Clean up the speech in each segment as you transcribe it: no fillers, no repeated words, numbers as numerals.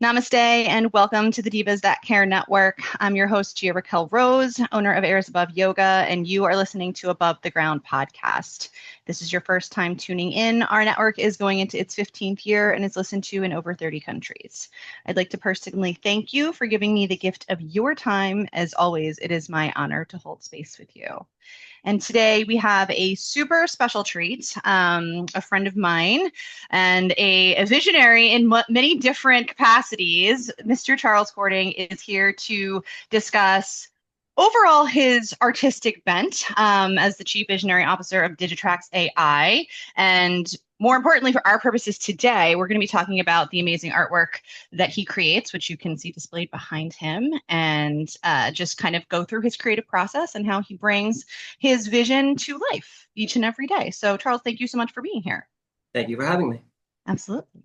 Namaste and welcome to the Divas That Care Network. I'm your host, Gia-Raquel Rose, owner of Airs Above Yoga, and you are listening to Above the Ground podcast. This is your first time tuning in. Our network is going into its 15th year and is listened to in over 30 countries. I'd like to personally thank you for giving me the gift of your time. As always, it is my honor to hold space with you. And today we have a super special treat, a friend of mine and a visionary in many different capacities. Mr. Charles Gording is here to discuss overall his artistic bent as the Chief Visionary Officer of Digitrax AI. And more importantly, for our purposes today, we're going to be talking about the amazing artwork that he creates, which you can see displayed behind him, and just kind of go through his creative process and how he brings his vision to life each and every day. So, Charles, thank you so much for being here. Thank you for having me. Absolutely.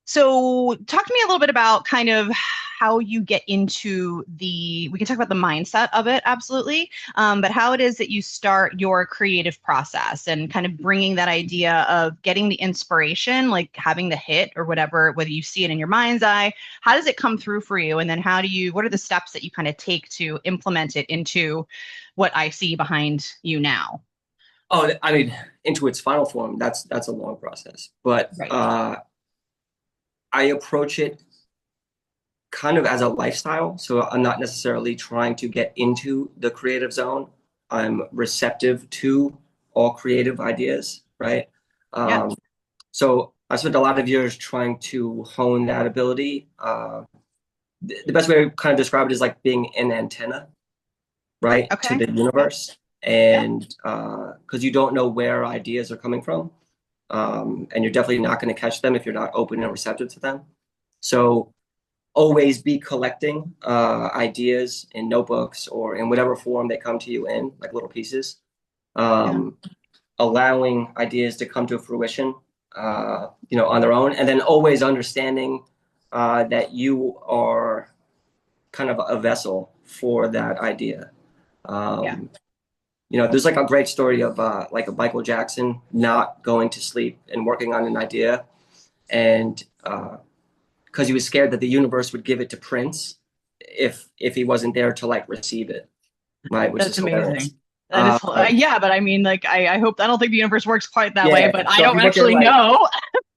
So talk to me a little bit about kind of how you get into we can talk about the mindset of it, absolutely, but how it is that you start your creative process and kind of bringing that idea of getting the inspiration, like having the hit or whatever, whether you see it in your mind's eye, how does it come through for you? And then what are the steps that you kind of take to implement it into what I see behind you now? Oh, I mean, into its final form, that's a long process. But Right. I approach it kind of as a lifestyle. So I'm not necessarily trying to get into the creative zone. I'm receptive to all creative ideas, right? Yeah. So I spent a lot of years trying to hone that ability. The best way to kind of describe it is like being an antenna, right, to Okay. the Yeah. universe. Yeah. And because you don't know where ideas are coming from. And you're definitely not going to catch them if you're not open and receptive to them. So always be collecting ideas in notebooks or in whatever form they come to you in, like little pieces. Yeah. Um, Allowing ideas to come to fruition, on their own, and then always understanding that you are kind of a vessel for that idea. Yeah. Um, there's like a great story of like a Michael Jackson not going to sleep and working on an idea, and because he was scared that the universe would give it to Prince if he wasn't there to like receive it, right? Which That's is hilarious. amazing. That is, Um, yeah, but I mean, like, I hope, I don't think the universe works quite that way, yeah. but I So if don't you look at actually like know,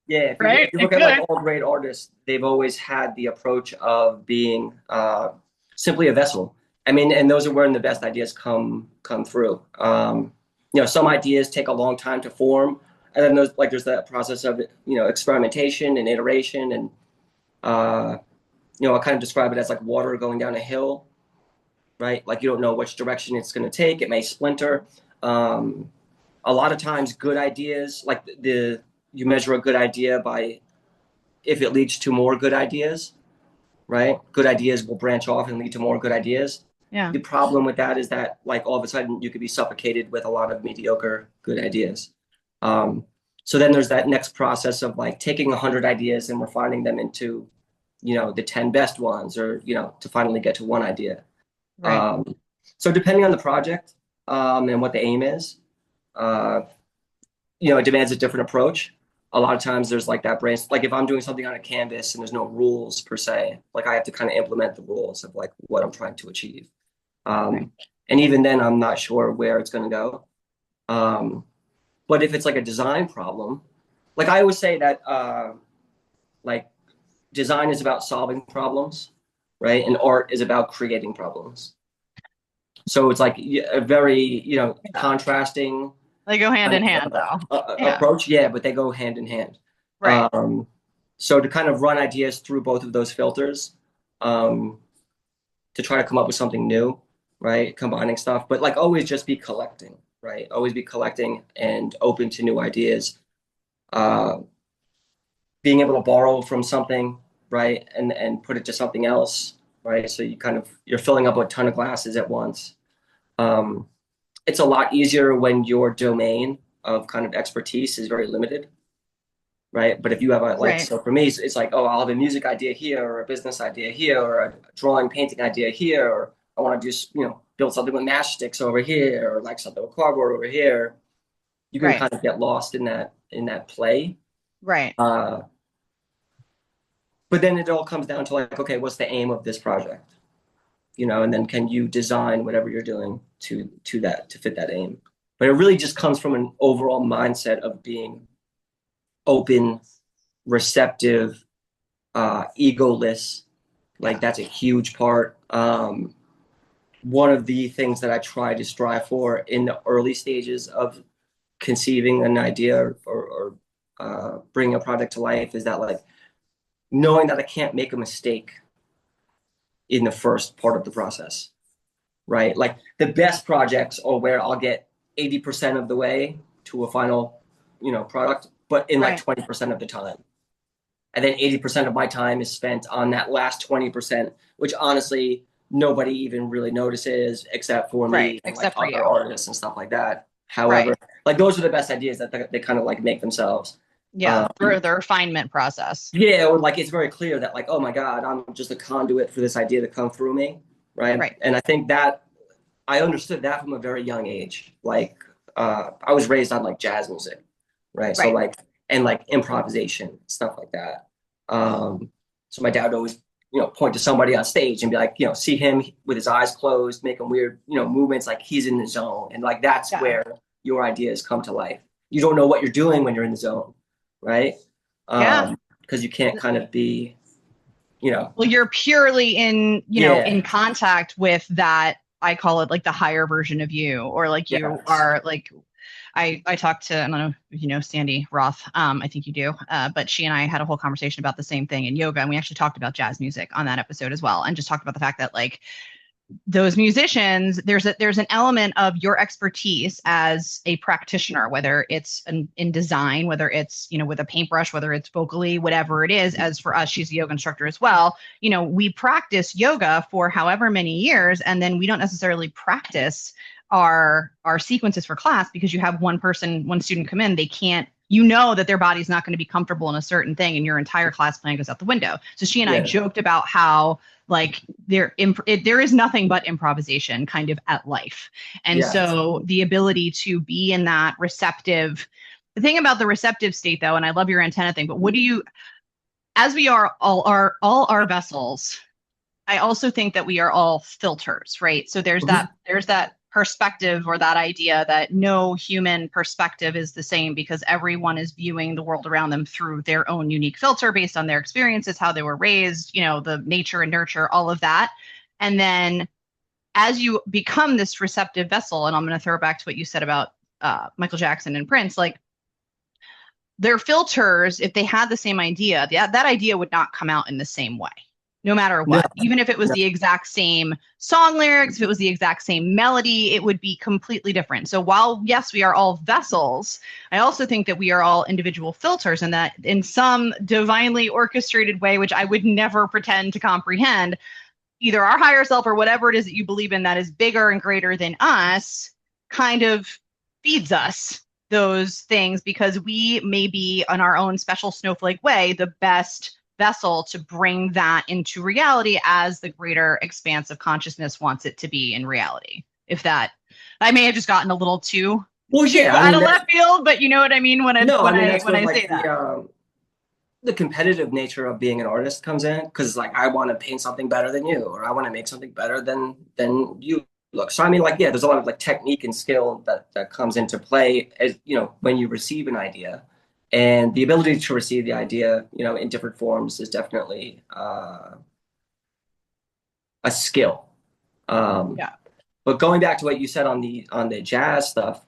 yeah, if right? you It look at like could. all great artists, they've always had the approach of being simply a vessel. I mean, and those are where the best ideas come through. Some ideas take a long time to form, and then there's that process of experimentation and iteration, and uh, I kind of describe it as like water going down a hill, right? Like you don't know which direction it's going to take. It may splinter. Um, a lot of times, good ideas, like you measure a good idea by if it leads to more good ideas, right? Good ideas will branch off and lead to more good ideas. Yeah. The problem with that is that, like, all of a sudden you could be suffocated with a lot of mediocre good ideas. Um, so then there's that next process of like taking 100 ideas and refining them into, the 10 best ones, or to finally get to one idea. Right. Um, so depending on the project and what the aim is, uh, it demands a different approach. A lot of times there's like that brain, like if I'm doing something on a canvas and there's no rules per se, like I have to kind of implement the rules of like what I'm trying to achieve. Right. Um, and even then, I'm not sure where it's going to go. Um, but if it's like a design problem, like I always say that like design is about solving problems, right? And art is about creating problems. So it's like a very, Yeah. contrasting They go hand kind in hand, of though. Yeah. approach. Yeah, but they go hand in hand. Right. Um, so to kind of run ideas through both of those filters, um, to try to come up with something new, right? Combining stuff, but like always just be collecting, right? Always be collecting and open to new ideas. Uh, Being able to borrow from something, right, and put it to something else, right? So you're filling up a ton of glasses at once. Um, it's a lot easier when your domain of kind of expertise is very limited, right? But if you have Right. so for me, it's like, oh, I'll have a music idea here, or a business idea here, or a drawing, painting idea here, or I want to just, build something with matchsticks over here, or like something with cardboard over here. You can Right. kind of get lost in that play. Right. Uh, but then it all comes down to like, okay, what's the aim of this project? And then can you design whatever you're doing to fit that aim? But it really just comes from an overall mindset of being open, receptive, egoless. Like that's a huge part. One of the things that I try to strive for in the early stages of conceiving an idea or bringing a project to life is that like knowing that I can't make a mistake in the first part of the process, right? Like the best projects are where I'll get 80% of the way to a final, product, but in like 20% of the time. And then 80% of my time is spent on that last 20%, which honestly nobody even really notices except for me and like other artists and stuff like that. However, like those are the best ideas that they kind of like make themselves. Yeah, through the refinement process. Yeah, or like it's very clear that like, oh my God, I'm just a conduit for this idea to come through me, right? And I think that I understood that from a very young age. Like I was raised on like jazz music, right? So like and like improvisation, stuff like that. So my dad would always, point to somebody on stage and be like, see him with his eyes closed, making weird, movements like he's in the zone. And like that's where your ideas come to life. You don't know what you're doing when you're in the zone, right? Because you can't kind of be, Well, you're purely in, in contact with that. I call it like the higher version of you, or like you are like, I talked to, I don't know if you know Sandy Roth. I think you do. But she and I had a whole conversation about the same thing in yoga. And we actually talked about jazz music on that episode as well. And just talked about the fact that like those musicians, there's an element of your expertise as a practitioner, whether it's in design, whether it's, with a paintbrush, whether it's vocally, whatever it is. As for us, she's a yoga instructor as well. We practice yoga for however many years, and then we don't necessarily practice our sequences for class because you have one student come in, they can't, that their body's not going to be comfortable in a certain thing, and your entire class plan goes out the window. So she and I joked about how like there is nothing but improvisation kind of at life. And so the ability to be in that receptive, the thing about the receptive state though, and I love your antenna thing, but as we are all our vessels, I also think that we are all filters, right? So there's that perspective or that idea that no human perspective is the same because everyone is viewing the world around them through their own unique filter based on their experiences, how they were raised, the nature and nurture, all of that. And then as you become this receptive vessel, and I'm going to throw it back to what you said about Michael Jackson and Prince, like their filters, if they had the same idea, that idea would not come out in the same way. No matter what, even if it was the exact same song lyrics, if it was the exact same melody, it would be completely different. So while, yes, we are all vessels, I also think that we are all individual filters, and that in some divinely orchestrated way, which I would never pretend to comprehend, either our higher self or whatever it is that you believe in that is bigger and greater than us kind of feeds us those things because we may be in our own special snowflake way the best vessel to bring that into reality as the greater expanse of consciousness wants it to be in reality. If that, I may have just gotten a little too out of left field, but you know what I mean when I say that. The competitive nature of being an artist comes in because like I want to paint something better than you, or I want to make something better than you look. So I mean, like there's a lot of like technique and skill that comes into play as when you receive an idea. And the ability to receive the idea, in different forms is definitely a skill. But going back to what you said on the jazz stuff,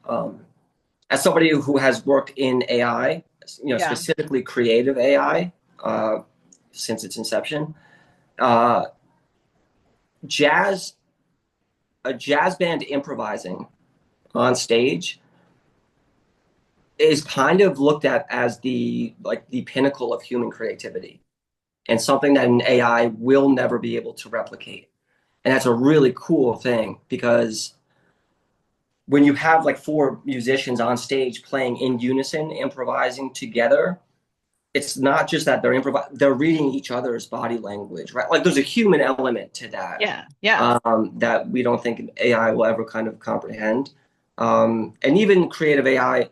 as somebody who has worked in AI, specifically creative AI, since its inception, a jazz band improvising on stage is kind of looked at as the pinnacle of human creativity and something that an AI will never be able to replicate. And that's a really cool thing because when you have like four musicians on stage playing in unison, improvising together, it's not just that they're reading each other's body language, right? Like there's a human element to that. That we don't think AI will ever kind of comprehend. And even creative AI,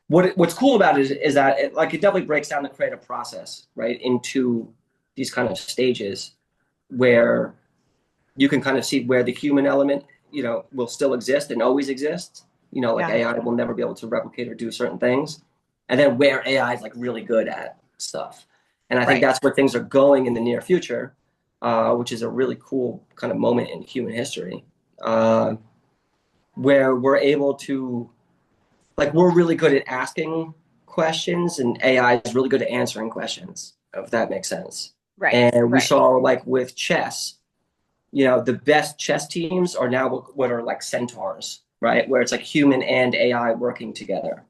what's cool about it is that it definitely breaks down the creative process, right, into these kind of stages where you can kind of see where the human element, will still exist and always exist. Like Yeah. AI will never be able to replicate or do certain things. And then where AI is like really good at stuff. And I think Right. that's where things are going in the near future, which is a really cool kind of moment in human history, uh, where we're able to, like, we're really good at asking questions and AI is really good at answering questions, if that makes sense. Right. And we Right. saw, like, with chess, the best chess teams are now what are like centaurs, right? Where it's like human and AI working together,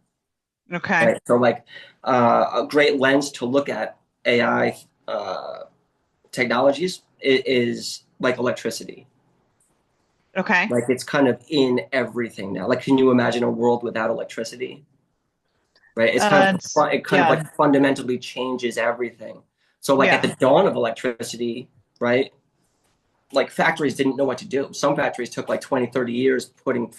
Okay. right? So like a great lens to look at AI technologies is like electricity. Okay. Like it's kind of in everything now. Like, can you imagine a world without electricity? Right? It kind of Yeah. like fundamentally changes everything. So like at Yeah. the dawn of electricity, right? Like factories didn't know what to do. Some factories took like 20, 30 years putting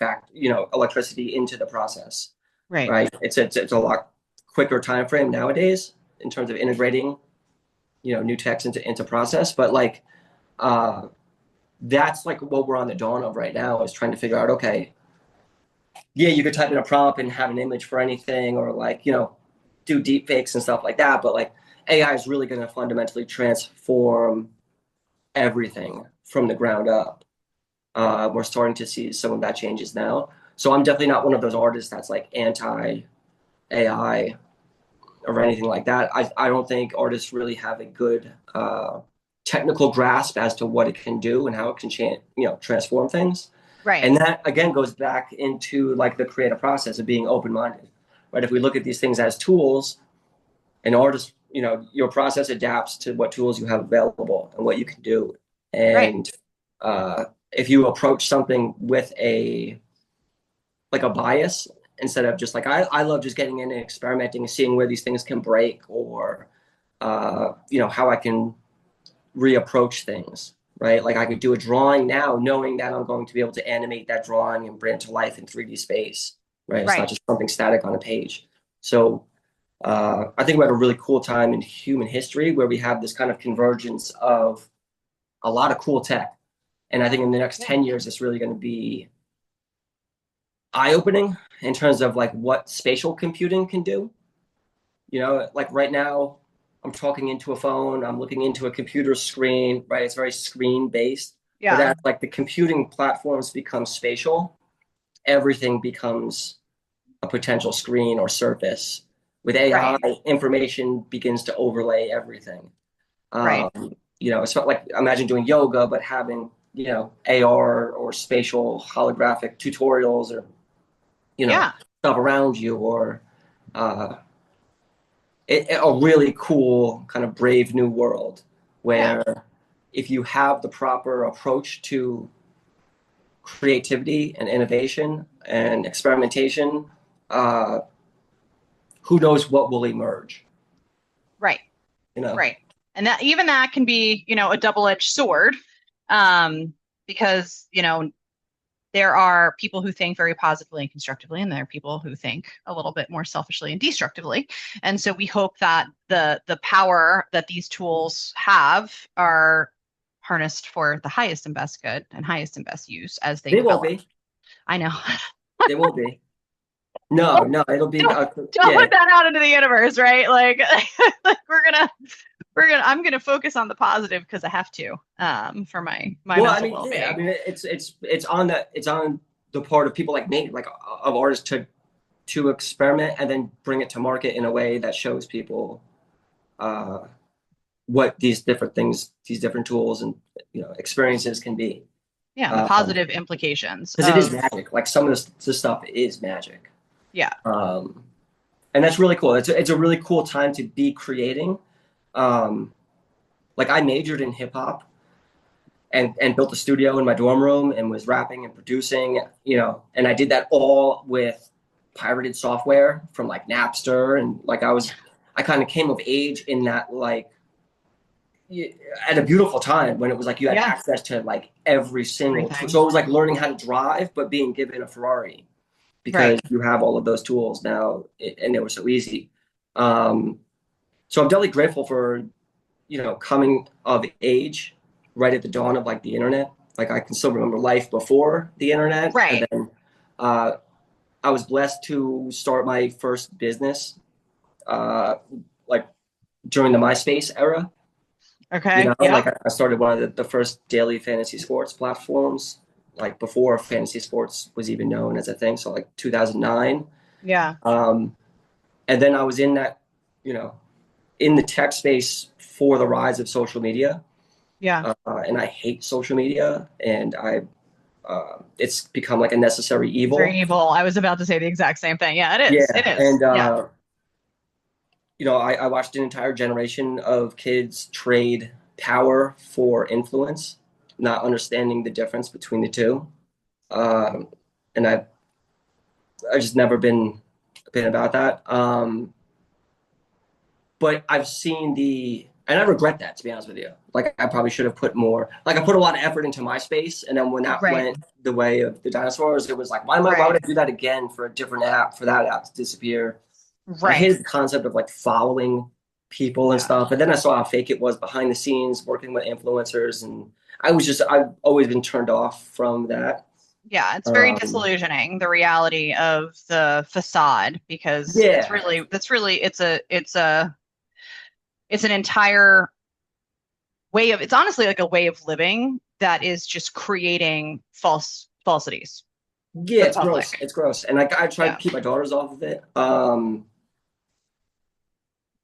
electricity into the process, Right. right? It's a lot quicker time frame nowadays in terms of integrating, new techs into process. But like that's like what we're on the dawn of right now is trying to figure out, okay, yeah, you could type in a prompt and have an image for anything or like, do deep fakes and stuff like that. But like AI is really going to fundamentally transform everything from the ground up. We're starting to see some of that changes now. So I'm definitely not one of those artists that's like anti AI or anything like that. I don't think artists really have a good technical grasp as to what it can do and how it can transform things. Right. And that again goes back into like the creative process of being open-minded, right? If we look at these things as tools, an artist, your process adapts to what tools you have available and what you can do. Right. And if you approach something with a bias instead of just like I love just getting in and experimenting and seeing where these things can break or how I can reapproach things, right? Like I could do a drawing now knowing that I'm going to be able to animate that drawing and bring it to life in 3D space, right? It's not Right. just something static on a page. So I think we're at a really cool time in human history where we have this kind of convergence of a lot of cool tech. And I think in the next Yeah. 10 years, it's really going to be eye-opening in terms of like what spatial computing can do. Like right now, I'm talking into a phone, I'm looking into a computer screen, right? It's very screen based. But Yeah. as like the computing platforms become spatial, everything becomes a potential screen or surface. With AI, Right. information begins to overlay everything. Right. It's not like imagine doing yoga, but having, AR or spatial holographic tutorials or, Yeah. stuff around you or uh, a really cool kind of brave new world Yeah. where if you have the proper approach to creativity and innovation and experimentation, uh, who knows what will emerge, Right. you know? Right. And that even that can be, a double-edged sword. Um, because, there are people who think very positively and constructively, and there are people who think a little bit more selfishly and destructively. And so we hope that the power that these tools have are harnessed for the highest and best good and highest and best use as they They won't develop. be. I know. They won't be. No, no, it'll be, don't don't yeah. put that out into the universe, right? Like, like I'm gonna focus on the positive because I have to, for my Well, I mental mean, yeah, I well-being. mean, it's on the part of people like me, like of artists to experiment and then bring it to market in a way that shows people uh, what these different things, these different tools and experiences can be. Yeah, and the Because positive implications it is of magic. Like some of this stuff is magic, yeah, um, and that's really cool. It's a really cool time to be creating. Um, like I majored in hip hop and built a studio in my dorm room and was rapping and producing, and I did that all with pirated software from like Napster and like I kind of came of age in that like at a beautiful time when it was like you had yeah, access to like every single tool. everything. So it was like learning how to drive but being given a Ferrari. because Right. you have all of those tools now, and they were so easy. Um, so I'm definitely grateful for, coming of age right at the dawn of like the internet. Like I can still remember life before the internet, and Right. then uh, I was blessed to start my first business uh, like during the MySpace era. Okay. Like Yep. I started one of the first daily fantasy sports platforms, like before fantasy sports was even known as a thing. So like 2009. Yeah. Um, and then I was in that, you know, in the tech space for the rise of social media. Yeah. And I hate social media, and it's become like a necessary It's very evil. evil. I was about to say the exact same thing. Yeah, it is. It Yeah. is. And, Yeah. I watched an entire generation of kids trade power for influence, not understanding the difference between the two. Um, and I just never been about that. But I've seen and I regret that, to be honest with you. Like I probably should have put more. Like I put a lot of effort into MySpace, and then when that Right. went the way of the dinosaurs, it was like, why would Right. I do that again for a different app for that app to disappear? I Right. hated the concept of like following people and Yeah. stuff. And then I saw how fake it was behind the scenes, working with influencers, and I've always been turned off from that. Yeah, it's very Um, disillusioning, the reality of the facade, because yeah, it's an entire it's honestly like a way of living that is just creating falsities yeah, for the it's gross. public. It's gross, and I try to Yeah. keep my daughters off of it.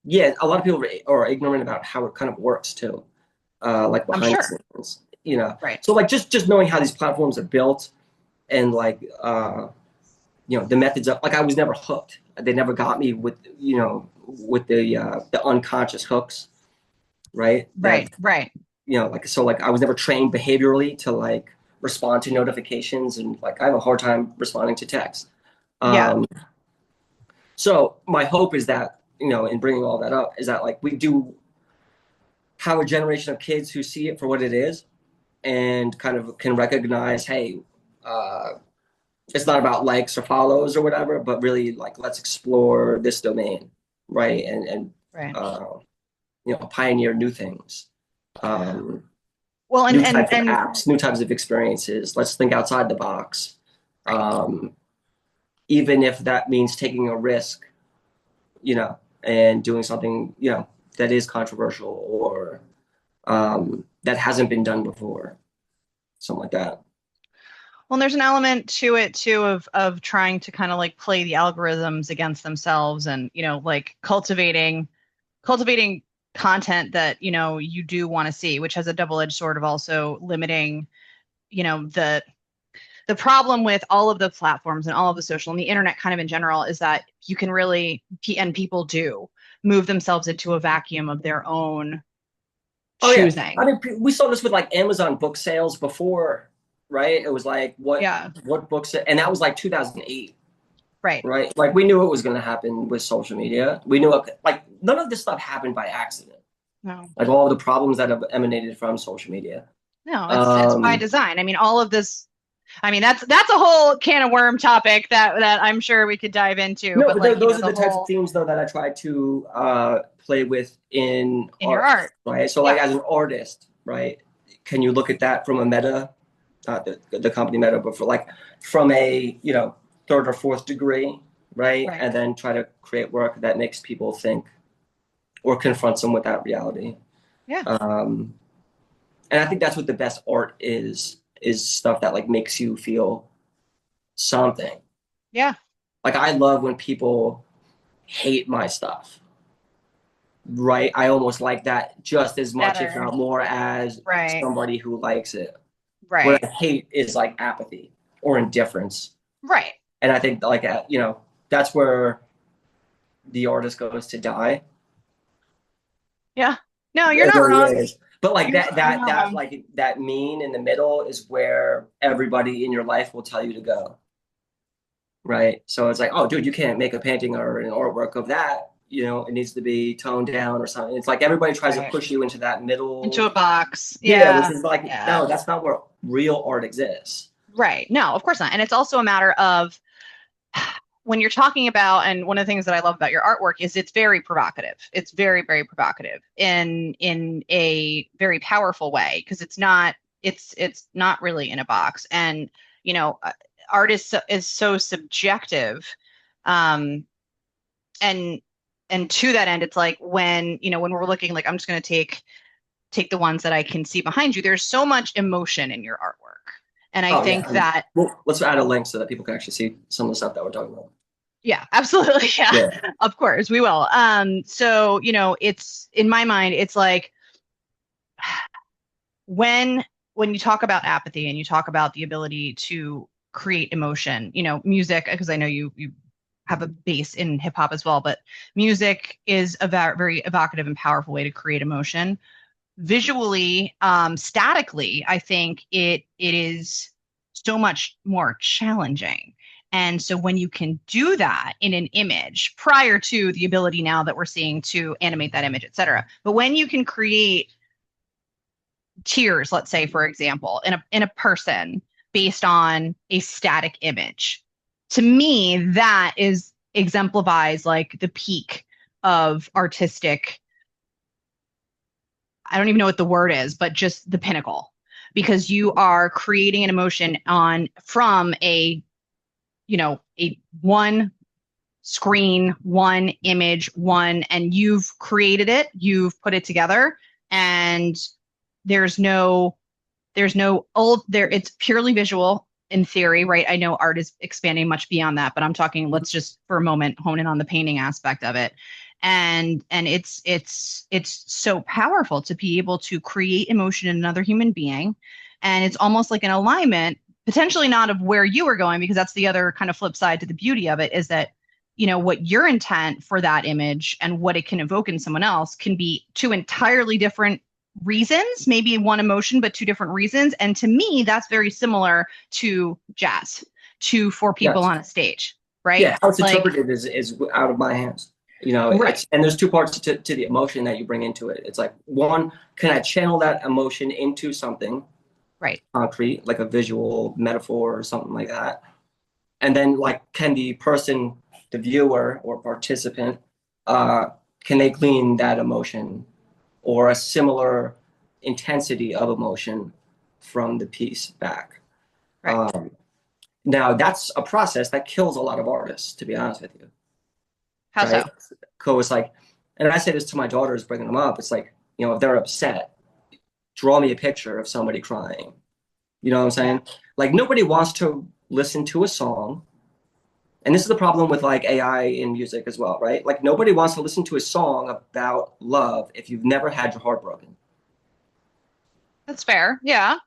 Yeah, a lot of people are ignorant about how it kind of works too, like I'm behind the sure. scenes. Right. So like just knowing how these platforms are built, and like the methods of, like, I was never hooked. They never got me with with the unconscious hooks, right? That Right. Right. like, so like I was never trained behaviorally to like respond to notifications, and like I have a hard time responding to text. Yeah. Um, so my hope is that, in bringing all that up, is that like we do have a generation of kids who see it for what it is, and kind of can recognize, hey, uh, it's not about likes or follows or whatever, but really like let's explore this domain, right? And Right. uh, pioneer new things, um, Well, new types of and apps, new types of experiences. Let's think outside the box, right. um, even if that means taking a risk, and doing something that is controversial, or that hasn't been done before, something like that. Well, there's an element to it too of trying to kind of like play the algorithms against themselves, and like cultivating content that you do want to see, which has a double-edged sword of also limiting the problem with all of the platforms and all of the social and the internet kind of in general is that you can really and people do move themselves into a vacuum of their own Oh yeah, I choosing. mean, we saw this with like Amazon book sales before, right? It was like Yeah. what books, and that was like 2008, Right. right? Like we knew it was going to happen with social media. We knew like none of this stuff happened by accident. No. Like all the problems that have emanated from social media. No, it's by Um, design. I mean, all of this. I mean, that's a whole can of worm topic that I'm sure we could dive into. no, But but like, those are the the types of whole themes though that I try to play with in in your art, art. right? So like Yeah. as an artist, right? Can you look at that from a meta, not the company meta, but for like from a third or fourth degree, right? Right. And then try to create work that makes people think or confronts them with that reality. Yeah. Um, and I think that's what the best art is stuff that like makes you feel something. Yeah. Like I love when people hate my stuff, right? I almost like that just as much, if Better. not more, as Right. somebody who likes it. What Right. I hate is like apathy or indifference. Right. And I think like that's where the artist goes to die. Yeah. No, you're It not really wrong. is. But like You're not wrong. like that mean in the middle is where everybody in your life will tell you to go. Right. So it's like, oh dude, you can't make a painting or an artwork of that. It needs to be toned down or something. It's like everybody tries to Right. push you into that Into middle. a box. Yeah, which Yeah. is like, Yeah. no, that's not where real art exists. Right. No, of course not. And it's also a matter of when you're talking about, and one of the things that I love about your artwork is it's very provocative. It's very, very provocative in a very powerful way because it's not really in a box. And you know, art is so subjective, um, and to that end, it's like when we're looking, like I'm just going to take the ones that I can see behind you. There's so much emotion in your artwork, and I Oh yeah. think that Well, let's add a link so that people can actually see some of the stuff that we're talking about. yeah, absolutely. Yeah, Yeah. of course we will. So, it's in my mind, it's like when you talk about apathy and you talk about the ability to create emotion, music, because I know you have a base in hip hop as well, but music is a very evocative and powerful way to create emotion. Visually, statically, I think it is so much more challenging. And so when you can do that in an image prior to the ability now that we're seeing to animate that image, et cetera, but when you can create tears, let's say, for example, in a person based on a static image, to me, that is exemplifies like the peak of artistic. I don't even know what the word is, but just the pinnacle, because you are creating an emotion on from a one screen, one image, and you've created it, you've put it together, and there's no old there. It's purely visual in theory, right? I know art is expanding much beyond that, but I'm talking, let's just for a moment hone in on the painting aspect of it. And it's so powerful to be able to create emotion in another human being. And it's almost like an alignment, potentially not of where you were going, because that's the other kind of flip side to the beauty of it is that what your intent for that image and what it can evoke in someone else can be two entirely different reasons, maybe one emotion, but two different reasons. And to me, that's very similar to jazz, to four people Yes. on a stage, right? Yeah. How it's Like, interpreted is out of my hands. right, And there's two parts to the emotion that you bring into it. It's like one, can I channel that emotion into something right, concrete, like a visual metaphor or something like that? And then like, can the person, the viewer or participant, uh, can they glean that emotion or a similar intensity of emotion from the piece back? right. Now that's a process that kills a lot of artists, to be honest with you, How right? so? So it's like, and I say this to my daughters, bringing them up. It's like, if they're upset, draw me a picture of somebody crying. You know what I'm Yeah. saying? Like nobody wants to listen to a song. And this is the problem with like AI in music as well, right? Like nobody wants to listen to a song about love if you've never had your heart broken. That's fair. Yeah,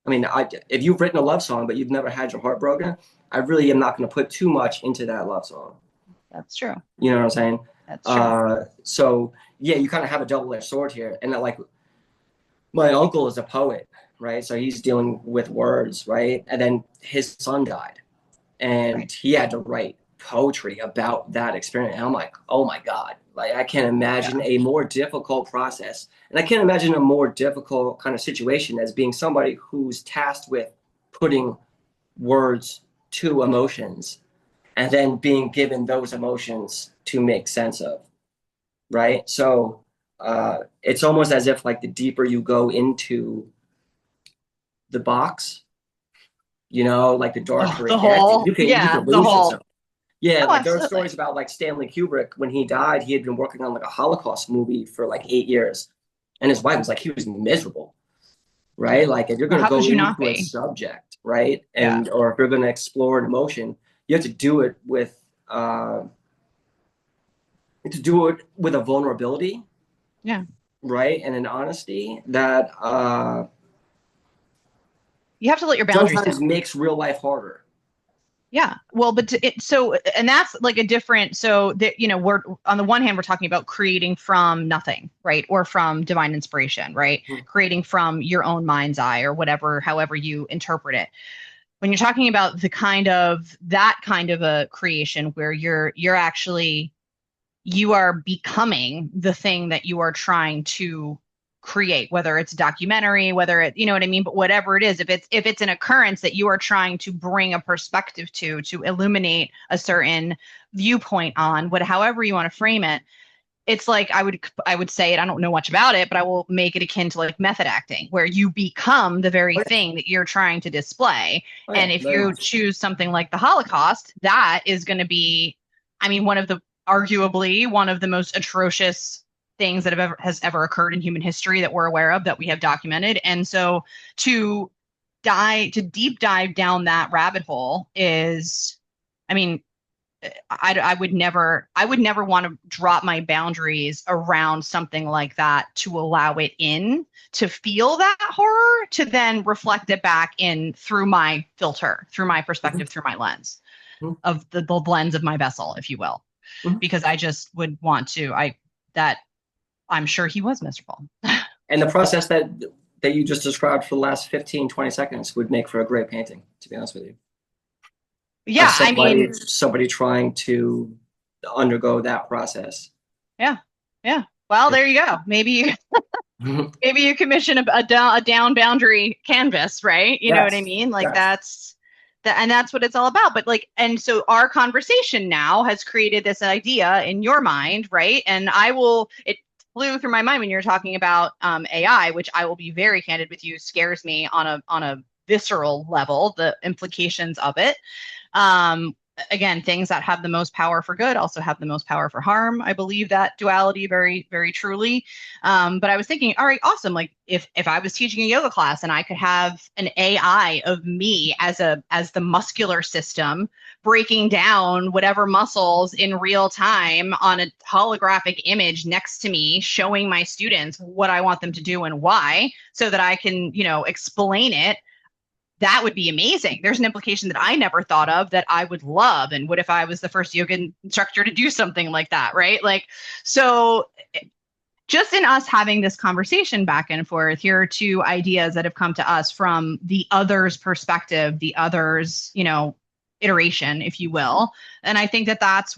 I mean, if you've written a love song but you've never had your heart broken, I really am not going to put too much into that love song. that's true. You know what I'm saying? That's true. So yeah, you kind of have a double-edged sword here. And that, like, my uncle is a poet, right? So he's dealing with words, right? And then his son died, Right. and he had to write poetry about that experience. And I'm like, oh my God, like I can't Yeah. imagine a more difficult process. And I can't imagine a more difficult kind of situation as being somebody who's tasked with putting words to emotions and then being given those emotions to make sense of, right? So it's almost as if like the deeper you go into the box, like the darker The it gets, whole, you yeah, can the lose whole. yourself. Yeah, Oh, like there are absolutely. stories about like Stanley Kubrick when he died, he had been working on like a Holocaust movie for like 8 years, and his wife was like, he was miserable, right? Like if you're Well, going to how go could you not into a be? subject, right, Yeah. and or if you're going to explore an emotion, you have to do it with uh, a vulnerability, Yeah. right, and an honesty that You have to let your boundaries sometimes down. makes real life harder. Yeah. Well, but so, and that's like a different, so that, we're on the one hand, we're talking about creating from nothing, right? Or from divine inspiration, right? Creating from your own mind's eye or whatever, however you interpret it. When you're talking about that kind of a creation where you're actually, you are becoming the thing that you are trying to create, whether it's a documentary, whether it, you know what I mean, but whatever it is, if it's an occurrence that you are trying to bring a perspective to illuminate a certain viewpoint on, what however you want to frame it, it's like I would say it, I don't know much about it, but I will make it akin to like method acting, where you become the very Oh, yeah. thing that you're trying to display. Oh, And yeah, if very you much. choose something like the Holocaust, that is going to be, I mean, arguably one of the most atrocious things that has ever occurred in human history that we're aware of, that we have documented. And so to deep dive down that rabbit hole is, I mean, I would never want to drop my boundaries around something like that to allow it in, to feel that horror, to then reflect it back in through my filter, through my Mhm, perspective, through my lens mhm, of the lens of my vessel, if you will, mhm. because I just would want to, that I'm sure he was miserable. And the process that you just described for the last 15, 20 seconds would make for a great painting, to be honest with you. Of Yeah, I mean, somebody trying to undergo that process. yeah, yeah. Well, there you go. Maybe you commission a down boundary canvas, right? You know what I Yes, mean? Like yes. and that's what it's all about. But like, and so our conversation now has created this idea in your mind, right? And it flew through my mind when you're talking about AI, which I will be very candid with you, scares me on a visceral level, the implications of it. Um, Again, things that have the most power for good also have the most power for harm. I believe that duality very, very truly. But I was thinking, all right, awesome. Like if I was teaching a yoga class and I could have an AI of me as the muscular system breaking down whatever muscles in real time on a holographic image next to me, showing my students what I want them to do and why, so that I can, explain it, that would be amazing. There's an implication that I never thought of that I would love. And what if I was the first yoga instructor to do something like that, right? Like, so just in us having this conversation back and forth, here are two ideas that have come to us from the other's perspective, the other's, iteration, if you will. And I think that that's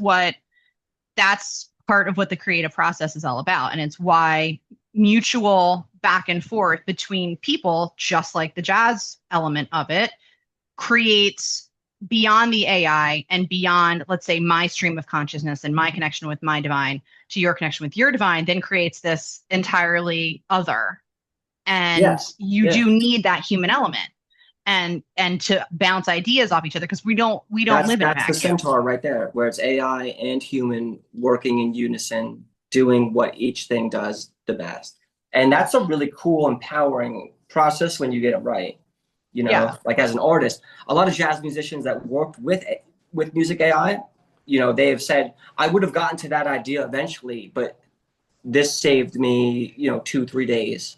part of what the creative process is all about. And it's why mutual back and forth between people, just like the jazz element of it, creates beyond the AI and beyond, let's say, my stream of consciousness and my connection with my divine to your connection with your divine, then creates this entirely other. And Yeah, you yeah. do need that human element and to bounce ideas off each other, because we don't live in a That's the vacuum. centaur right there, where it's AI and human working in unison, doing what each thing does the best. And that's a really cool, empowering process when you get it right. Yeah. Like as an artist, a lot of jazz musicians that worked with music AI, they have said, I would have gotten to that idea eventually, but this saved me, 2, 3 days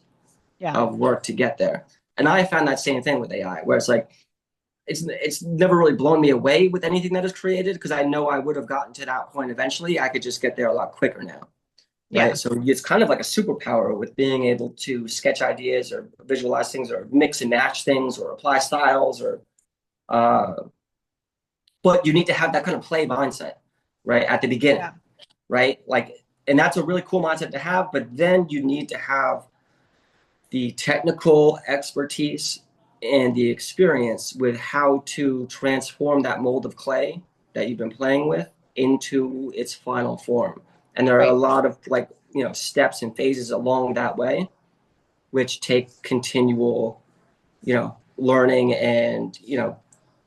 Yeah. of work to get there. And I found that same thing with AI, where it's like it's never really blown me away with anything that is created, because I know I would have gotten to that point eventually. I could just get there a lot quicker now, right? Yeah. So it's kind of like a superpower with being able to sketch ideas or visualize things or mix and match things or apply styles or uh, but you need to have that kind of play mindset, right, at the beginning, Yeah. right? Like, and that's a really cool mindset to have, but then you need to have the technical expertise and the experience with how to transform that mold of clay that you've been playing with into its final form. And there are a Right. lot of steps and phases along that way, which take continual, learning and,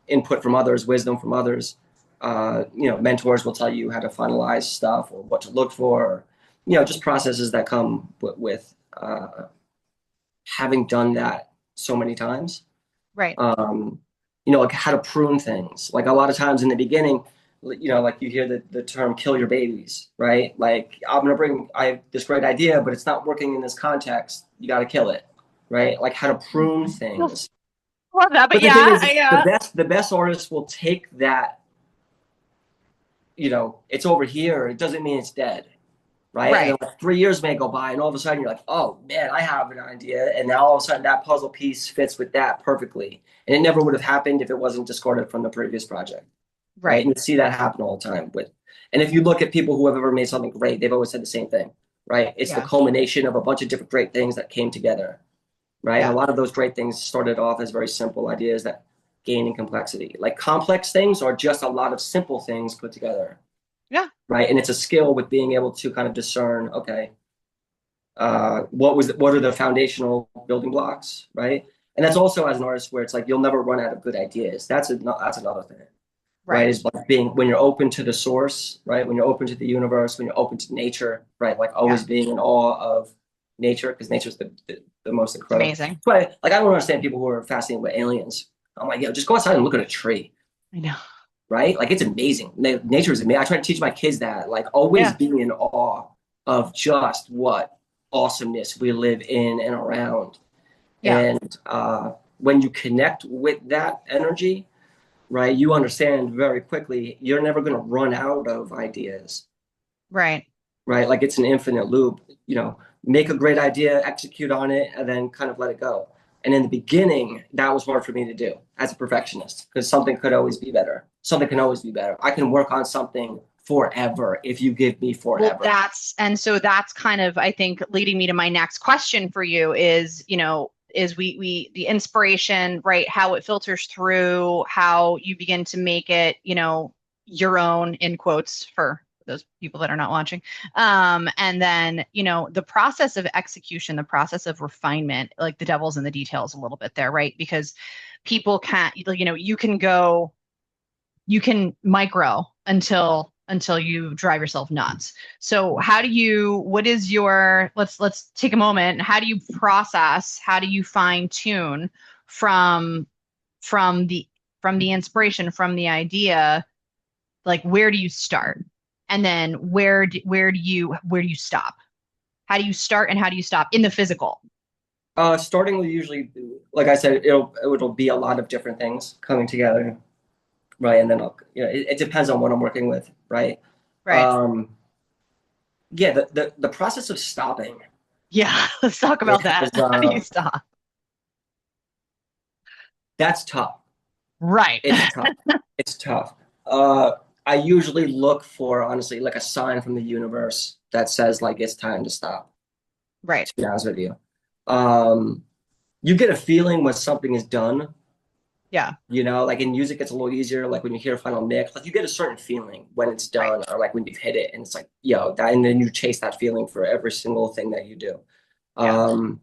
input from others, wisdom from others. Mentors will tell you how to finalize stuff or what to look for, or, just processes that come with having done that so many times. Right. um, like how to prune things. Like a lot of times in the beginning, like you hear the term kill your babies, right? Like I have this great idea, but it's not working in this context. You got to kill it, right? Like how to prune things. Love that, but But the thing yeah, is, yeah. the best artists will take that, it's over here. It doesn't mean it's dead, right? And then Right. like 3 years may go by, and all of a sudden you're like, oh man, I have an idea, and now all of a sudden that puzzle piece fits with that perfectly, and it never would have happened if it wasn't discarded from the previous project, right? Right. And you see that happen all the time with, and if you look at people who have ever made something great, they've always said the same thing, right? It's the Yeah. culmination of a bunch of different great things that came together, right? And Yeah. a lot of those great things started off as very simple ideas that gain in complexity. Like complex things are just a lot of simple things put together, Yeah. right? And it's a skill with being able to kind of discern, okay, what are the foundational building blocks, right? And that's also as an artist where it's like you'll never run out of good ideas. That's another thing, right? Right. Is like being when you're open to the source, right? When you're open to the universe, when you're open to nature, right? Like Yeah. always being in awe of nature because nature's the most It's incredible. amazing. That's why, like, I don't understand people who are fascinated with aliens. I'm like, yo, just go outside and look at a tree, I know. right? Like, it's amazing. Nature is amazing. I try to teach my kids that, like, always Yeah. being in awe of just what awesomeness we live in and around. Yeah. And when you connect with that energy, right, you understand very quickly you're never going to run out of ideas, Right. right? Like it's an infinite loop, make a great idea, execute on it, and then kind of let it go. And in the beginning, that was hard for me to do as a perfectionist because something could always be better. Something can always be better. I can work on something forever if you give me Well, forever. that's kind of, I think, leading me to my next question for you is, is the inspiration, right? How it filters through, how you begin to make it, your own, in quotes, for those people that are not watching. And then, the process of execution, the process of refinement, like the devil's in the details a little bit there, right? Because people can't, you can micro until you drive yourself nuts. So what is your, let's take a moment. How do you process, how do you fine tune from from the from the inspiration, from the idea, like where do you start? And then where do you stop? How do you start and how do you stop in the physical? Starting with usually, like I said, it'll be a lot of different things coming together, right? And then it depends on what I'm working with, right? Right. Um, yeah, the process of stopping Yeah, let's talk about that. is How do you stop? that's tough. Right. It's tough. It's tough. Uh, I usually look for honestly like a sign from the universe that says like it's time to stop. Right. To be honest with you, um, you get a feeling when something is done. Yeah. Like in music, it's a little easier. Like when you hear a final mix, like you get a certain feeling when it's Right. done, or like when you've hit it, and it's like, yo, that, and then you chase that feeling for every single thing that you do. Yeah. Um,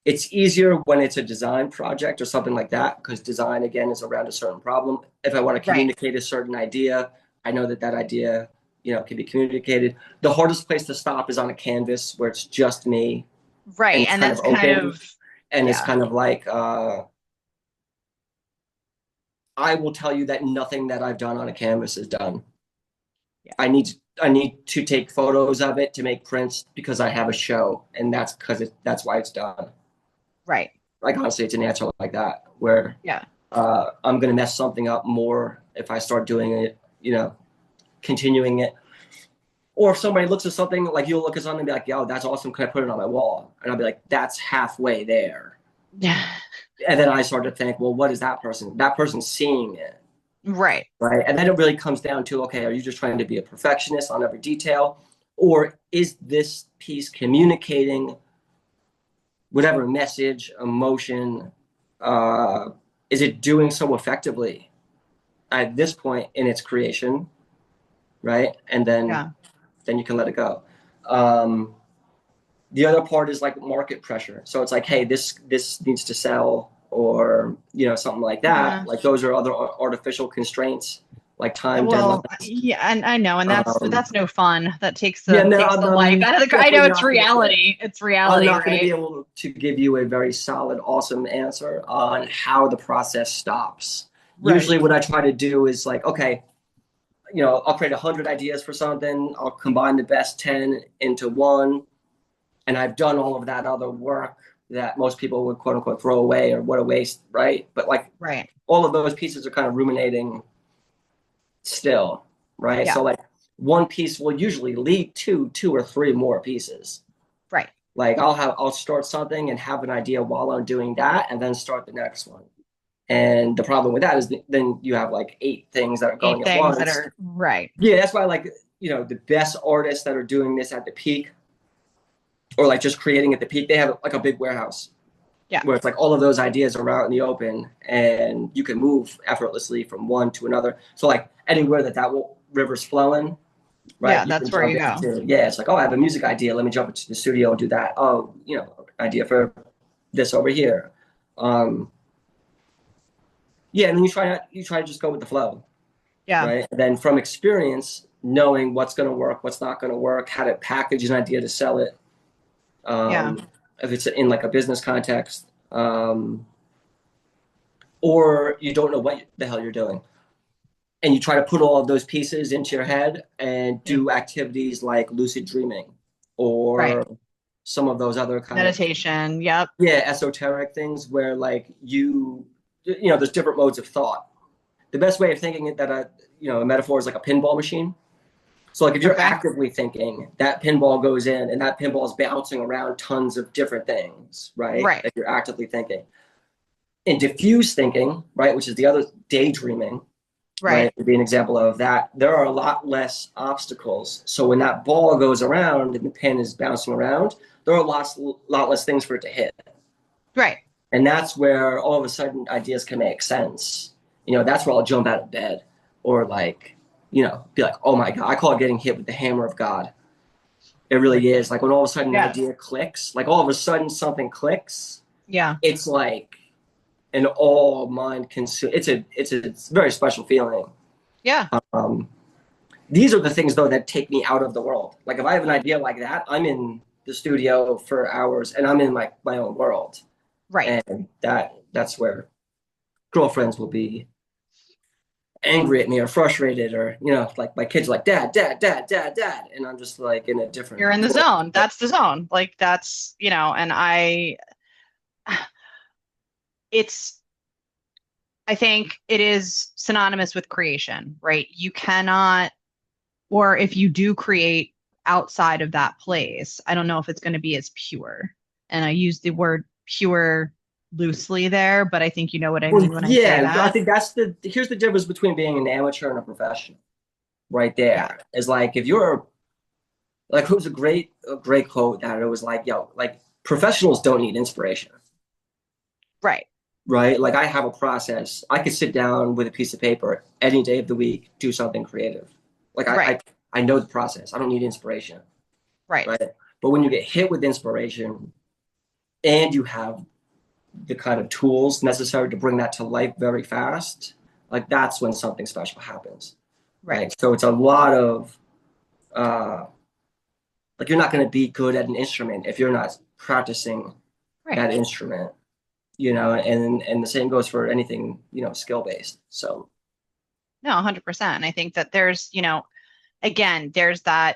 it's easier when it's a design project or something like that, because design again is around a certain problem. If I want to Right. communicate a certain idea, I know that idea, can be communicated. The hardest place to stop is on a canvas where it's just me and Right. it's And kind of that's kind open of, and it's yeah. kind of like I will tell you that nothing that I've done on a canvas is done. Yeah. I need to take photos of it to make prints because I have a show, and that's why it's done. Right. Like honestly, it's a natural like that where Yeah. I'm gonna mess something up more if I start doing it, continuing it. Or if somebody looks at something, like you'll look at something and be like, yo, that's awesome. Can I put it on my wall? And I'll be like, that's halfway there. Yeah. And then I start to think, well, what is that person? That person's seeing it. Right. Right. And then it really comes down to, okay, are you just trying to be a perfectionist on every detail? Or is this piece communicating whatever message, emotion? Is it doing so effectively at this point in its creation? Right. And Yeah. then you can let it go. The other part is like market pressure. So it's like, hey, this needs to sell, or something like that. Yeah. Like those are other artificial constraints, like time, Well, deadlines. yeah, and I know, and that's Um, no fun. That takes yeah, the no, takes the life out of the. I definitely know it's not gonna. Yeah, reality. It's I'm reality, not going to be right? able to give you a very solid, awesome answer on how the process stops. Right. Usually, what I try to do is like, okay, I'll create 100 ideas for something. I'll combine the best 10 into one, and I've done all of that other work that most people would quote unquote throw away or what a waste, right? But like Right. all of those pieces are kind of ruminating still, right? Yeah. So like one piece will usually lead to two or three more pieces. Right. Like I'll start something and have an idea while I'm doing that, and then start the next one. And the problem with that is then you have like eight things that are Eight going at things that once. are right. Yeah, that's why like the best artists that are doing this at the peak, or like just creating at the peak, they have like a big warehouse. Yeah. Where it's like all of those ideas are out in the open and you can move effortlessly from one to another. So like anywhere that river's flowing, right? Yeah, You can that's where jump you go. into, yeah, it's like, oh, I have a music idea. Let me jump into the studio and do that. Oh, idea for this over here. Yeah, and then you try to just go with the flow, Yeah. right? And then from experience, knowing what's going to work, what's not going to work, how to package an idea to sell it. Yeah. If it's in like a business context, or you don't know what the hell you're doing. And you try to put all of those pieces into your head and do activities like lucid dreaming Right. or some of those other kind of, Meditation. Yep. yeah, esoteric things where like there's different modes of thought. The best way of thinking it that a metaphor is like a pinball machine. So like if you're Okay. actively thinking, that pinball goes in and that pinball is bouncing around tons of different things, right? Right. If you're actively thinking. And diffuse thinking, right, which is the other daydreaming, Right. right, would be an example of that. There are a lot less obstacles. So when that ball goes around and the pin is bouncing around, there are a lot less things for it to hit. Right. And that's where all of a sudden ideas can make sense. That's where I'll jump out of bed or like, be like, oh my God, I call it getting hit with the hammer of God. It really is. Like when all of a sudden an idea clicks, like all of a sudden something clicks. Yeah. It's like an all mind it's a very special feeling. Yeah. These are the things though that take me out of the world. Like if I have an idea like that, I'm in the studio for hours and I'm in my own world. Right. And that's where girlfriends will be angry at me or frustrated or like my kids are like dad, and I'm just like in a different You're in the world. zone. That's the zone. Like that's, and it's I think it is synonymous with creation, right? You cannot, or if you do create outside of that place, I don't know if it's going to be as pure. And I use the word pure loosely there, but I think you know what I mean when I say Yeah, I that. think here's the difference between being an amateur and a professional. Right Yeah. there is like if you're like, it was a great quote that it was like, yo, like professionals don't need inspiration. Right. Right? Like I have a process. I could sit down with a piece of paper any day of the week, do something creative. Like Right. I know the process. I don't need inspiration. Right. Right. But when you get hit with inspiration and you have the kind of tools necessary to bring that to life very fast, like that's when something special happens. Right. So it's a lot of like you're not going to be good at an instrument if you're not practicing Right. that instrument, and the same goes for anything, skill based. So No, 100%. And I think that there's, again, there's that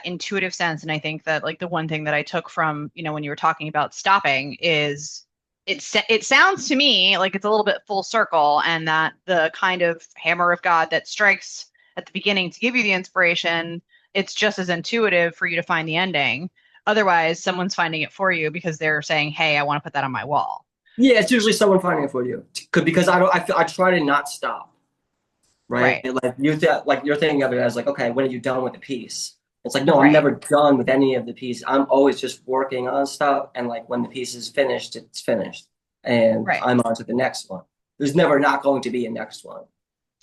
intuitive sense. And I think that like the one thing that I took from, when you were talking about stopping is it sounds to me like it's a little bit full circle and that the kind of hammer of God that strikes at the beginning to give you the inspiration, it's just as intuitive for you to find the ending. Otherwise, someone's finding it for you because they're saying, "Hey, I want to put that on my wall." yeah, it's usually someone finding it for you because I try to not stop. Right. Right. Like you're thinking of it as like, okay, when are you done with the piece? It's like, no, I'm Right. never done with any of the piece. I'm always just working on stuff. And like when the piece is finished, it's finished. And Right. I'm on to the next one. There's never not going to be a next one.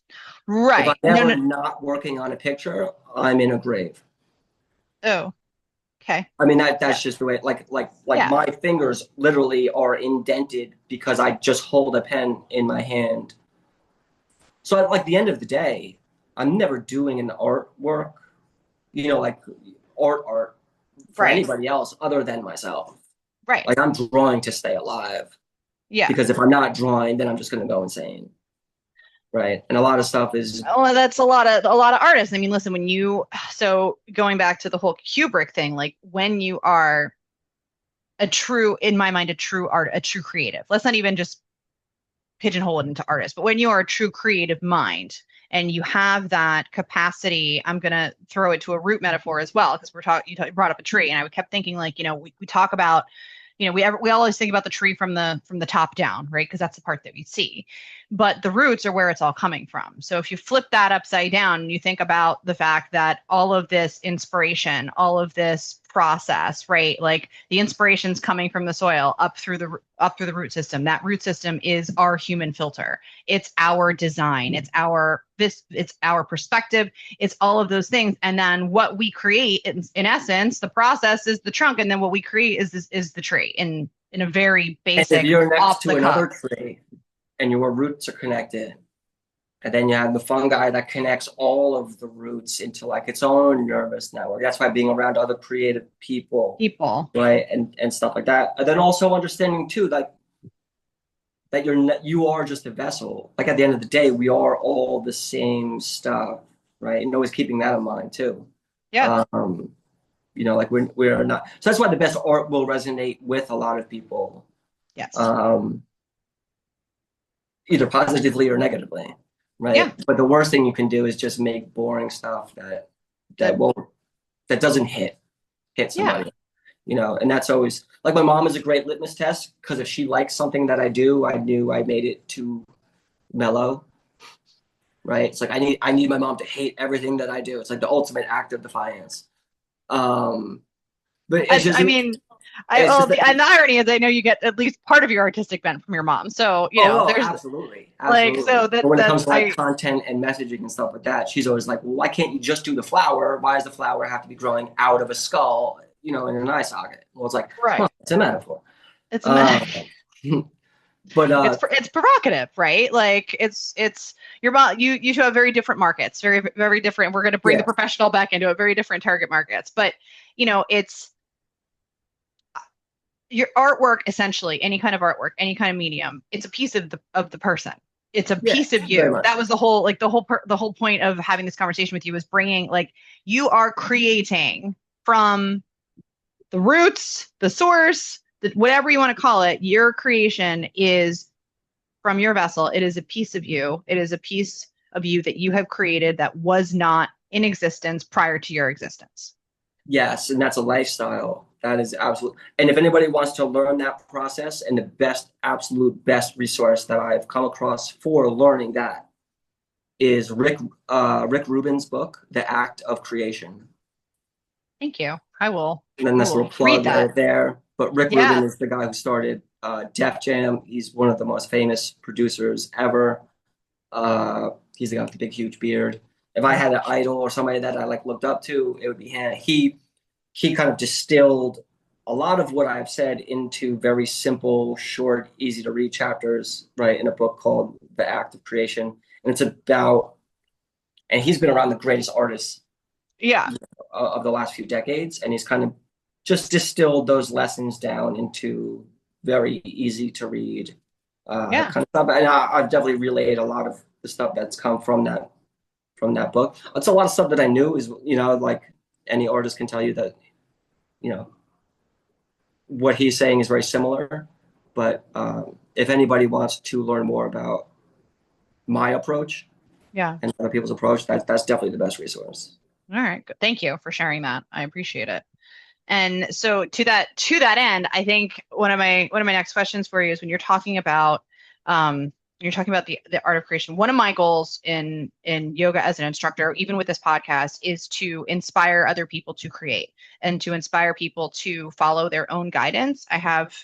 If I'm Right. No, never no. not working on a picture, I'm in a grave. Oh, okay. I mean Yeah. that's just the way like Yeah. my fingers literally are indented because I just hold a pen in my hand. So at like the end of the day, I'm never doing an artwork, like art for Right. anybody else other than myself. Right. Like I'm drawing to stay alive Yeah. because if I'm not drawing, then I'm just going to go insane. Right. And a lot of stuff is, Well, that's a lot of artists. I mean, listen, so going back to the whole Kubrick thing, like when you are in my mind, a true art, a true creative. Let's not even just pigeonhole it into artist, but when you are a true creative mind and you have that capacity, I'm going to throw it to a root metaphor as well, because you brought up a tree. And I kept thinking like, we talk about we always think about the tree from the top down, right? Because that's the part that we see. But the roots are where it's all coming from. So if you flip that upside down and you think about the fact that all of this inspiration, all of this process, right? Like the inspiration's coming from the soil up through the root system. That root system is our human filter. It's our design. It's our perspective. It's all of those things. And then what we create in essence, the process is the trunk, and then what we create is the tree in a very And if basic you're next off to the cuff. another tree and your roots are connected, and then you have the fungi that connects all of the roots into like its own nervous network. That's why being around other creative people, right, and stuff like that. And then also understanding too, like that you are just a vessel. Like at the end of the day, we are all the same stuff, right? And always keeping that in mind too. Yeah. Like we're not. So that's why the best art will resonate with a lot of people. Yes. Either positively or negatively, right? Yeah. But the worst thing you can do is just make boring stuff that doesn't hit somebody. And that's always like my mom is a great litmus test because if she likes something that I do, I knew I made it too mellow, right? It's like I need my mom to hate everything that I do. It's like the ultimate act of defiance. But it's just, and the irony is, I know you get at least part of your artistic bent from your mom. So there's absolutely. Like so that but when it comes to like content and messaging and stuff like that, she's always like, well, why can't you just do the flower? Why does the flower have to be growing out of a skull, in an eye socket? Well, it's like, right. Well, it's a metaphor. It's a metaphor. But it's provocative, right? Like it's your mom. You show very different markets, very very different. We're going to bring the professional back into it, very different target markets. But it's your artwork, essentially any kind of artwork, any kind of medium. It's a piece of the person. It's a piece of you. That was the whole point of having this conversation with you, was bringing, like, you are creating from the roots, the source, whatever you want to call it. Your creation is from your vessel. It is a piece of you. It is a piece of you that you have created that was not in existence prior to your existence. Yes, and that's a lifestyle. That is absolute. And if anybody wants to learn that process, and the absolute best resource that I've come across for learning that is Rick Rubin's book, The Act of Creation. Thank you. I will. And then this little plug right there. But Rick Rubin is the guy who started Def Jam. He's one of the most famous producers ever. He's the guy with the big, huge beard. If I had an idol or somebody that I looked up to, it would be him. He kind of distilled a lot of what I've said into very simple, short, easy to read chapters, right, in a book called The Act of Creation. And it's about, and he's been around the greatest artists of the last few decades. And he's kind of just distilled those lessons down into very easy to read kind of stuff. And I've definitely relayed a lot of the stuff that's come from that book. It's a lot of stuff that I knew is, like any artist can tell you that, what he's saying is very similar. But if anybody wants to learn more about my approach and other people's approach, that's definitely the best resource. All right. Good. Thank you for sharing that. I appreciate it. And so to that end, I think one of my next questions for you is when you're talking about the art of creation. One of my goals in yoga as an instructor, even with this podcast, is to inspire other people to create and to inspire people to follow their own guidance. I have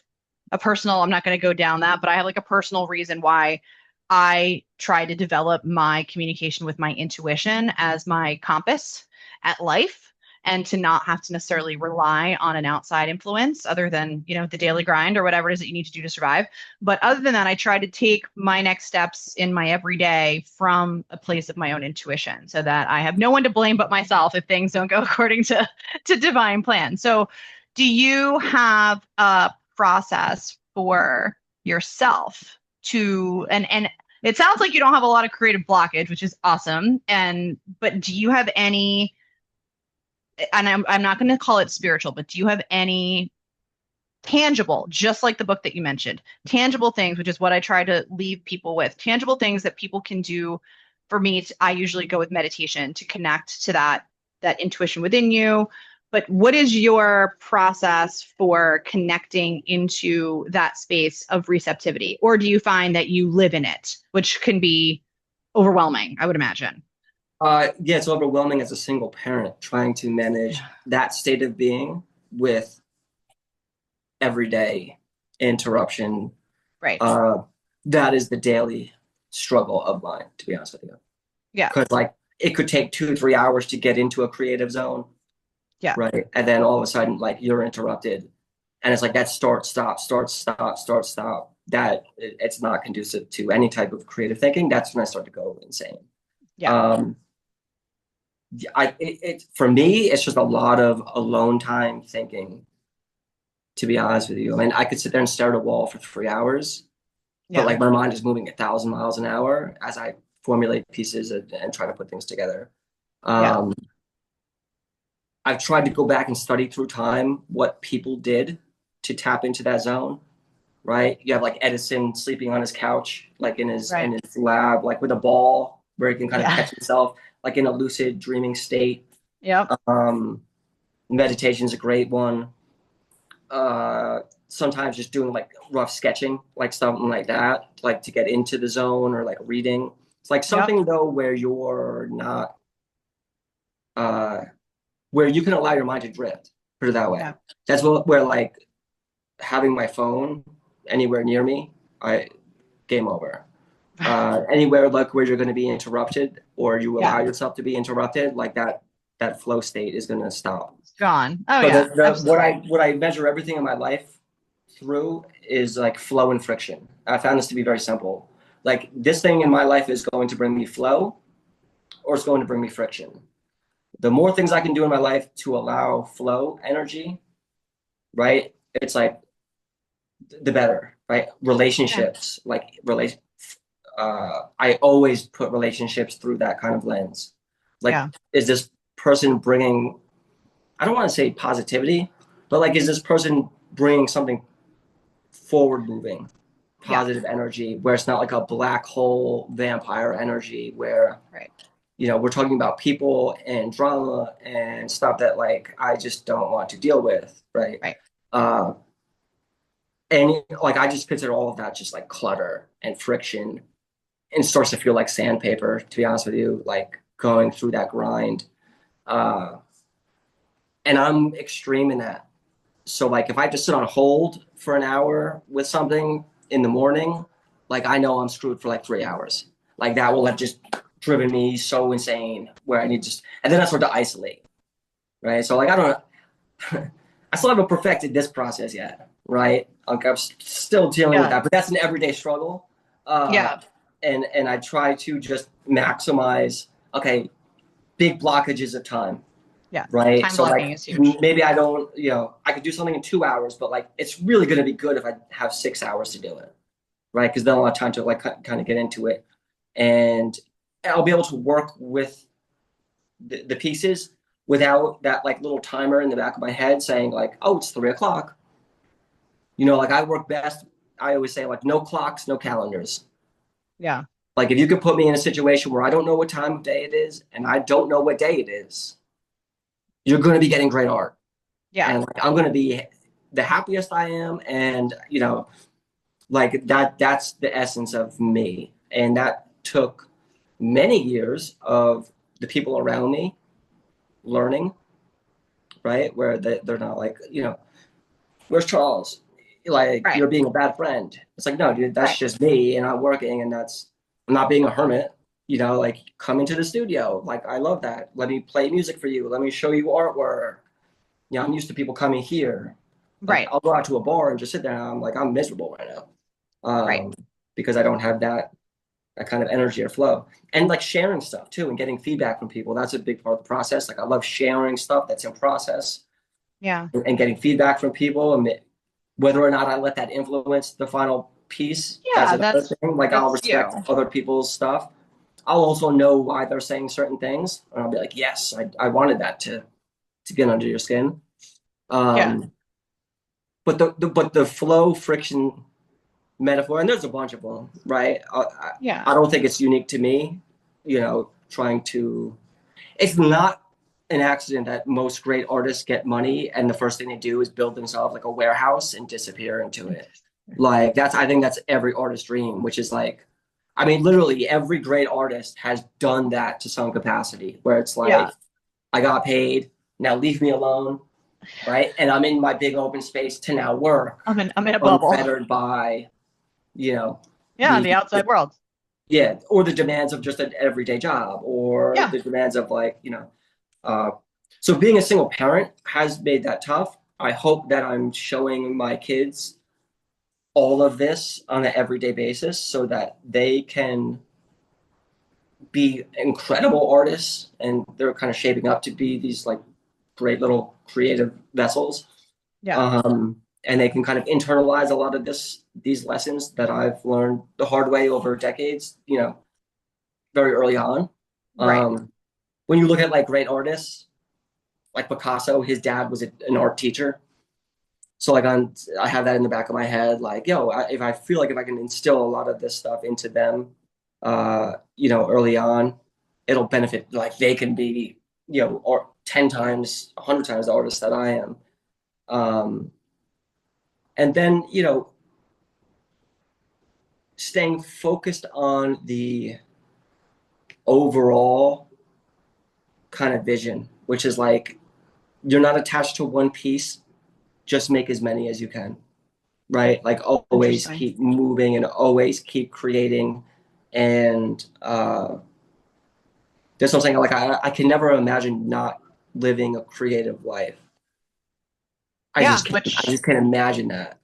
I'm not going to go down that, but I have like a personal reason why I try to develop my communication with my intuition as my compass at life, and to not have to necessarily rely on an outside influence other than, the daily grind or whatever it is that you need to do to survive. But other than that, I try to take my next steps in my everyday from a place of my own intuition, so that I have no one to blame but myself if things don't go according to divine plan. So do you have a process for yourself and it sounds like you don't have a lot of creative blockage, which is awesome. But do you have any, and I'm not going to call it spiritual, but do you have any tangible, just like the book that you mentioned, tangible things, which is what I try to leave people with, tangible things that people can do? For me, I usually go with meditation to connect to that intuition within you. But what is your process for connecting into that space of receptivity? Or do you find that you live in it, which can be overwhelming, I would imagine? Yeah, it's overwhelming as a single parent trying to manage Yeah. that state of being with everyday interruption. Right. Uh, that is the daily struggle of mine, to be honest with you. Yeah. Because like it could take 2 or 3 hours to get into a creative zone, Yeah. right? And then all of a sudden, like you're interrupted, and it's like that start, stop. It's not conducive to any type of creative thinking. That's when I start to go insane. Yeah. Um, for me, it's just a lot of alone time thinking. To be honest with you, I mean, I could sit there and stare at a wall for 3 hours, but Yeah. like my mind is moving 1,000 miles an hour as I formulate pieces and try to put things together. Yeah. Um, I've tried to go back and study through time what people did to tap into that zone, right? You have like Edison sleeping on his couch, like in Right. his lab, like with a ball where he can kind of Yeah. catch himself, like in a lucid dreaming state. Yep. Um, Meditation is a great one. Sometimes just doing like rough sketching, like something like that, like to get into the zone or like reading. It's like Yep. something though where you're not, uh, where you can allow your mind to drift, put it that way. Yeah. That's where like having my phone anywhere near me, I game over. Anywhere like where you're going to be interrupted or you allow Yeah. yourself to be interrupted, like that flow state is going to stop. It's gone. Oh So yeah. the Absolutely. what I measure everything in my life through is like flow and friction. I found this to be very simple. Like this thing in my life is going to bring me flow or it's going to bring me friction. The more things I can do in my life to allow flow energy, right? It's like the better, right? Yeah. Relationships, I always put relationships through that kind of lens. Like, Yeah. is this person bringing, I don't want to say positivity, but like, is this person bringing something forward moving, Yeah. positive energy where it's not like a black hole vampire energy where, Right. we're talking about people and drama and stuff that like I just don't want to deal with, right? Right. Uh, and like I just consider all of that just like clutter and friction and starts to feel like sandpaper, to be honest with you, like going through that grind. Uh, and I'm extreme in that. So like if I just sit on hold for an hour with something in the morning, like I know I'm screwed for like 3 hours. Like that will have just driven me so insane where I need to just, and then I start to isolate, right? So like I don't, I still haven't perfected this process yet, right? Like I'm still dealing with Yeah. that, but that's an everyday struggle. Uh, Yeah. and I try to just maximize, okay, big blockages of time, Yeah. right? Time So blocking like is huge. maybe I don't, I could do something in 2 hours, but like it's really going to be good if I have 6 hours to do it, right? Because then I'll have time to like kind of get into it, and I'll be able to work with the pieces without that like little timer in the back of my head saying like, oh, it's 3 o'clock. Like I work best. I always say like no clocks, no calendars. Yeah. Like if you could put me in a situation where I don't know what time of day it is and I don't know what day it is, you're going to be getting great art. Yeah. And like I'm going to be the happiest I am and like that's the essence of me. And that took many years of the people around me learning, right? Where they're not like, where's Charles? Like Right. you're being a bad friend. It's like, no, dude, that's Right. just me and I'm working and I'm not being a hermit. Like come into the studio. Like I love that. Let me play music for you. Let me show you artwork. I'm used to people coming here. Like Right. I'll go out to a bar and just sit there. And I'm like, I'm miserable right now. Right. Because I don't have that kind of energy or flow. And like sharing stuff too and getting feedback from people. That's a big part of the process. Like I love sharing stuff that's in process Yeah. and getting feedback from people and whether or not I let that influence the final piece, that's Yeah. another thing. Like I'll That's respect you. other people's stuff. I'll also know why they're saying certain things, and I'll be like, yes, I wanted that to get under your skin. Yeah. Um, but the flow friction metaphor, and there's a bunch of them, right? Yeah. I don't think it's unique to me. Trying to, it's not. an accident that most great artists get money and the first thing they do is build themselves like a warehouse and disappear into it. Like I think that's every artist's dream, which is like, I mean, literally every great artist has done that to some capacity where it's Yeah. like, I got paid, now leave me alone, right? And I'm in my big open space to now work I'm in a bubble. unfettered by, you know, Yeah, the the outside world. yeah, or the demands of just an everyday job or Yeah. the demands of like, uh, so being a single parent has made that tough. I hope that I'm showing my kids all of this on an everyday basis so that they can be incredible artists and they're kind of shaping up to be these like great little creative vessels. Yeah. And they can kind of internalize a lot of these lessons that I've learned the hard way over decades, very early on. Right. When you look at like great artists, like Picasso, his dad was an art teacher. So like I have that in the back of my head, like, if I feel like if I can instill a lot of this stuff into them, early on, it'll benefit. Like they can be, or 10 times, 100 times the artist that I am. And then, staying focused on the overall kind of vision, which is like you're not attached to one piece, just make as many as you can, right? Like always Interesting. keep moving and always keep creating. And there's something like I can never imagine not living a creative life. Yeah, I which, just can't imagine that.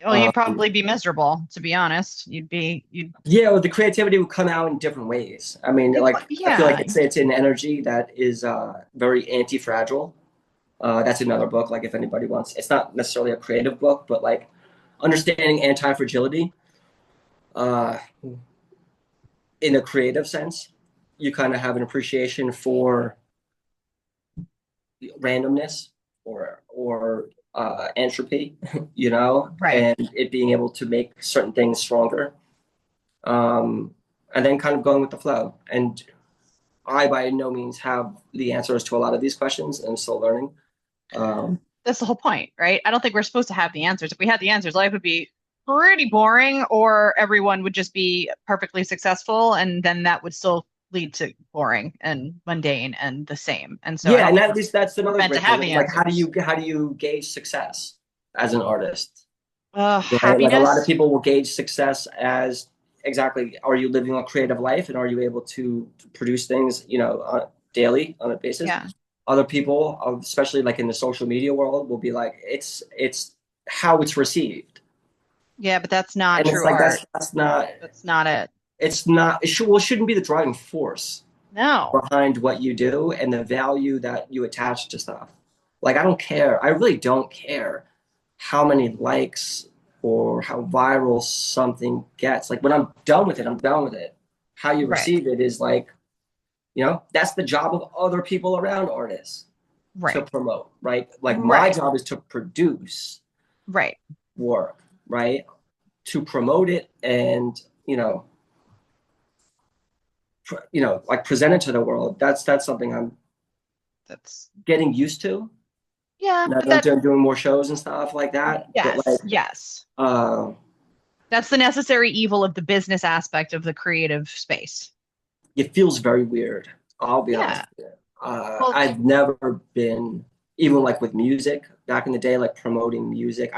well, you'd Um, probably be miserable, to be honest. yeah, well, the creativity would come out in different ways. I mean, like I feel like Yeah. it's an energy that is very anti-fragile. That's another book. Like if anybody wants, it's not necessarily a creative book, but like understanding anti-fragility uh, in a creative sense. You kind of have an appreciation for randomness or entropy, Right. and it being able to make certain things stronger, um, and then kind of going with the flow. And I by no means have the answers to a lot of these questions, and I'm still learning. Um, That's the whole point, right? I don't think we're supposed to have the answers. If we had the answers, life would be pretty boring, or everyone would just be perfectly successful, and then that would still lead to boring and mundane and the same. And so I yeah, don't and think at least that's we're another meant to great thing. have It's the like answers. how do you gauge success as an artist? Right? Like a lot of Happiness. people will gauge success as exactly, are you living a creative life and are you able to produce things, daily on a basis? Yeah. Other people, especially like in the social media world, will be like, it's how it's received. Yeah, but that's not And it's true like art. that's not That's not it. it's not it shouldn't be the driving force No. behind what you do and the value that you attach to stuff. Like I don't care. I really don't care how many likes or how viral something gets. Like when I'm done with it, I'm done with it. How you Right. receive it is like, that's the job of other people around artists to Right. promote, right? Like my Right. job is to produce Right. work, right? To promote it and, like present it to the world. That's something I'm That's getting used to. yeah, Now but that doing more shows and stuff like that. But yes, like, yes. uh, That's the necessary evil of the business aspect of the creative space. it feels very weird. I'll be honest Yeah. with you. Well, I've never been, even like with music back in the day, like promoting music.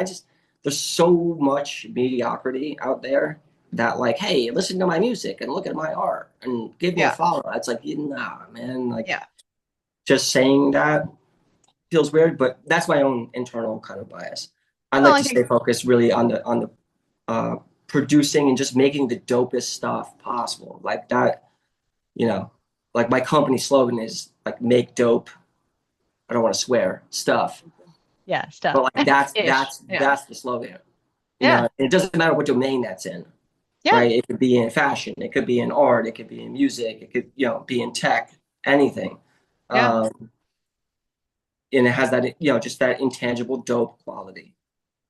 There's so much mediocrity out there that like, hey, listen to my music and look at my art and give me a yeah. follow. It's like, nah, man, like Yeah. just saying that feels weird, but that's my own internal kind of bias. I'd Well, like I to stay think focused really on the uh, producing and just making the dopest stuff possible. Like that, you know, like my company slogan is like make dope. I don't want to swear stuff, yeah, stuff. but like that's Ish. that's Yeah. that's the slogan. Yeah. It doesn't matter what domain that's in, Yeah. right? It could be in fashion, it could be in art, it could be in music, it could be in tech, anything. Yeah. Um, and it has that just that intangible dope quality,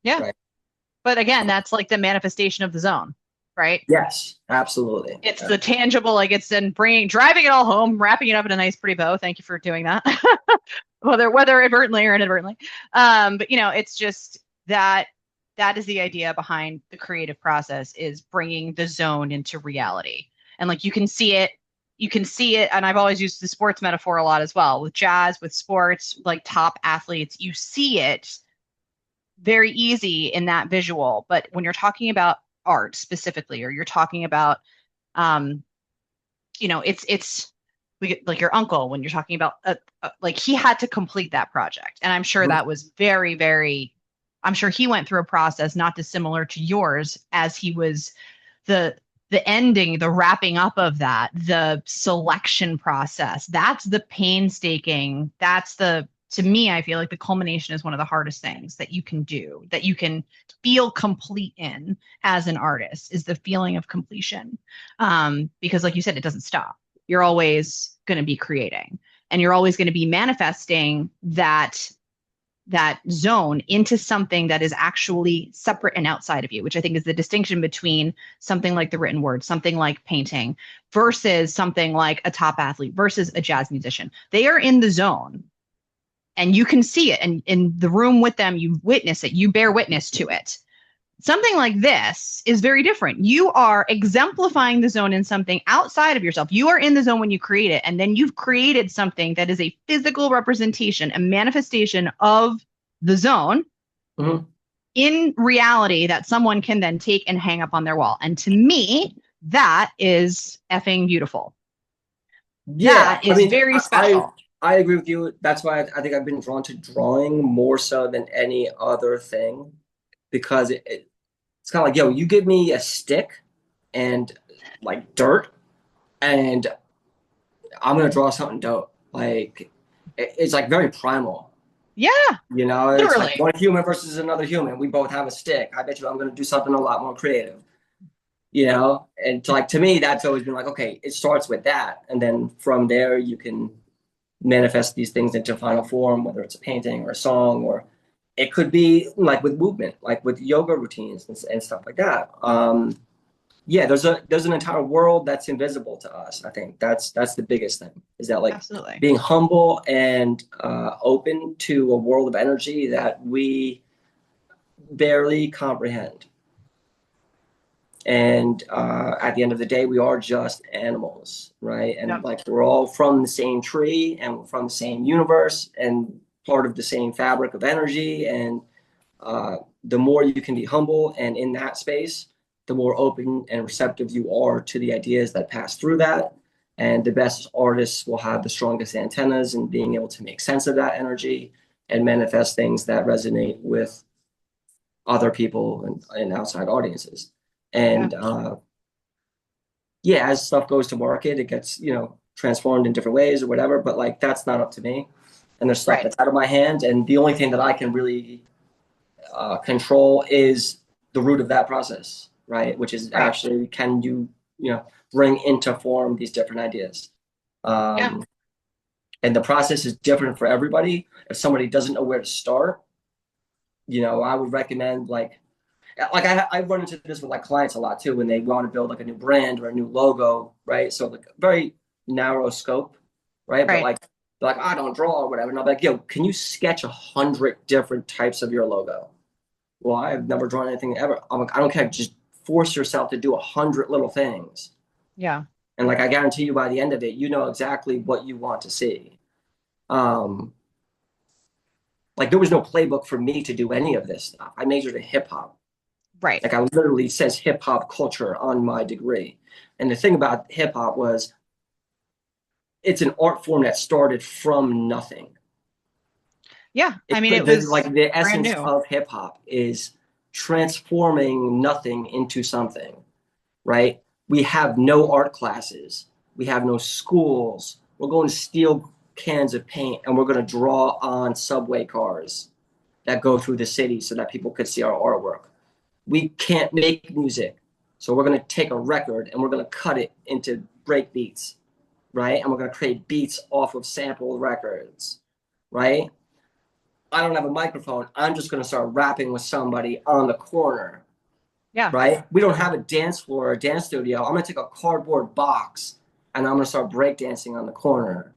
Yeah. right? But again, that's like the manifestation of the zone. right? Yes, absolutely. It's the tangible, like it's then driving it all home, wrapping it up in a nice, pretty bow. Thank you for doing that, whether advertently or inadvertently. But it's just that that is the idea behind the creative process is bringing the zone into reality, and like you can see it, and I've always used the sports metaphor a lot as well with jazz, with sports, like top athletes, you see it very easy in that visual, but when you're talking about art specifically, or you're talking about um, it's like your uncle when you're talking about like he had to complete that project, and I'm sure Mhm. that was very, very. I'm sure he went through a process not dissimilar to yours as he was the the ending, the wrapping up of that, the selection process. That's the painstaking. That's the to me, I feel like the culmination is one of the hardest things that you can do, that you can feel complete in as an artist, is the feeling of completion. Because, like you said, it doesn't stop. You're always going to be creating, and you're always going to be manifesting that zone into something that is actually separate and outside of you, which I think is the distinction between something like the written word, something like painting, versus something like a top athlete versus a jazz musician. They are in the zone and you can see it. And in the room with them, you witness it, you bear witness to it. Something like this is very different. You are exemplifying the zone in something outside of yourself. You are in the zone when you create it, and then you've created something that is a physical representation, a manifestation of the zone Mhm. in reality that someone can then take and hang up on their wall. And to me, that is effing beautiful. Yeah, That I is mean, very I special. I agree with you. That's why I think I've been drawn to drawing more so than any other thing, because it's kind of like, yo, you give me a stick and like dirt, and I'm gonna draw something dope. Like it's like very primal. Yeah, It's like literally. one human versus another human. We both have a stick. I bet you I'm gonna do something a lot more creative. And to me, that's always been like, okay, it starts with that, and then from there you can manifest these things into final form, whether it's a painting or a song, or it could be like with movement, like with yoga routines and stuff like that. Yeah, there's an entire world that's invisible to us. I think that's the biggest thing, is that like Absolutely. being humble and open to a world of energy that we barely comprehend. And at the end of the day, we are just animals, right? And Yep. like we're all from the same tree, and we're from the same universe, and part of the same fabric of energy. And the more you can be humble and in that space, the more open and receptive you are to the ideas that pass through that. And the best artists will have the strongest antennas in being able to make sense of that energy and manifest things that resonate with other people and outside audiences. Yeah. And yeah, as stuff goes to market, it gets, transformed in different ways or whatever, but like that's not up to me. And there's stuff Right. that's out of my hands. And the only thing that I can really control is the root of that process, right? Which is Right. actually, can bring into form these different ideas? Yeah. Um, and the process is different for everybody. If somebody doesn't know where to start, I would recommend I run into this with like clients a lot too when they want to build like a new brand or a new logo, right? So like very narrow scope, right? But Right. like they're like, I don't draw or whatever. And I'm like, yo, can you sketch 100 different types of your logo? Well, I've never drawn anything ever. I'm like, I don't care. Just force yourself to do 100 little things. Yeah. And like I guarantee you by the end of it, you know exactly what you want to see. Um, like there was no playbook for me to do any of this stuff. I majored in hip hop. Right. Like I literally says hip hop culture on my degree. And the thing about hip hop was it's an art form that started from nothing. Yeah. I mean, it was Like the brand essence new. of hip hop is transforming nothing into something, right? We have no art classes. We have no schools. We're going to steal cans of paint and we're going to draw on subway cars that go through the city so that people could see our artwork. We can't make music. So we're going to take a record and we're going to cut it into break beats, right? And we're going to create beats off of sample records, right? I don't have a microphone. I'm just going to start rapping with somebody on the corner. Yeah. right? We don't have a dance floor or a dance studio. I'm gonna take a cardboard box and I'm gonna start breakdancing on the corner.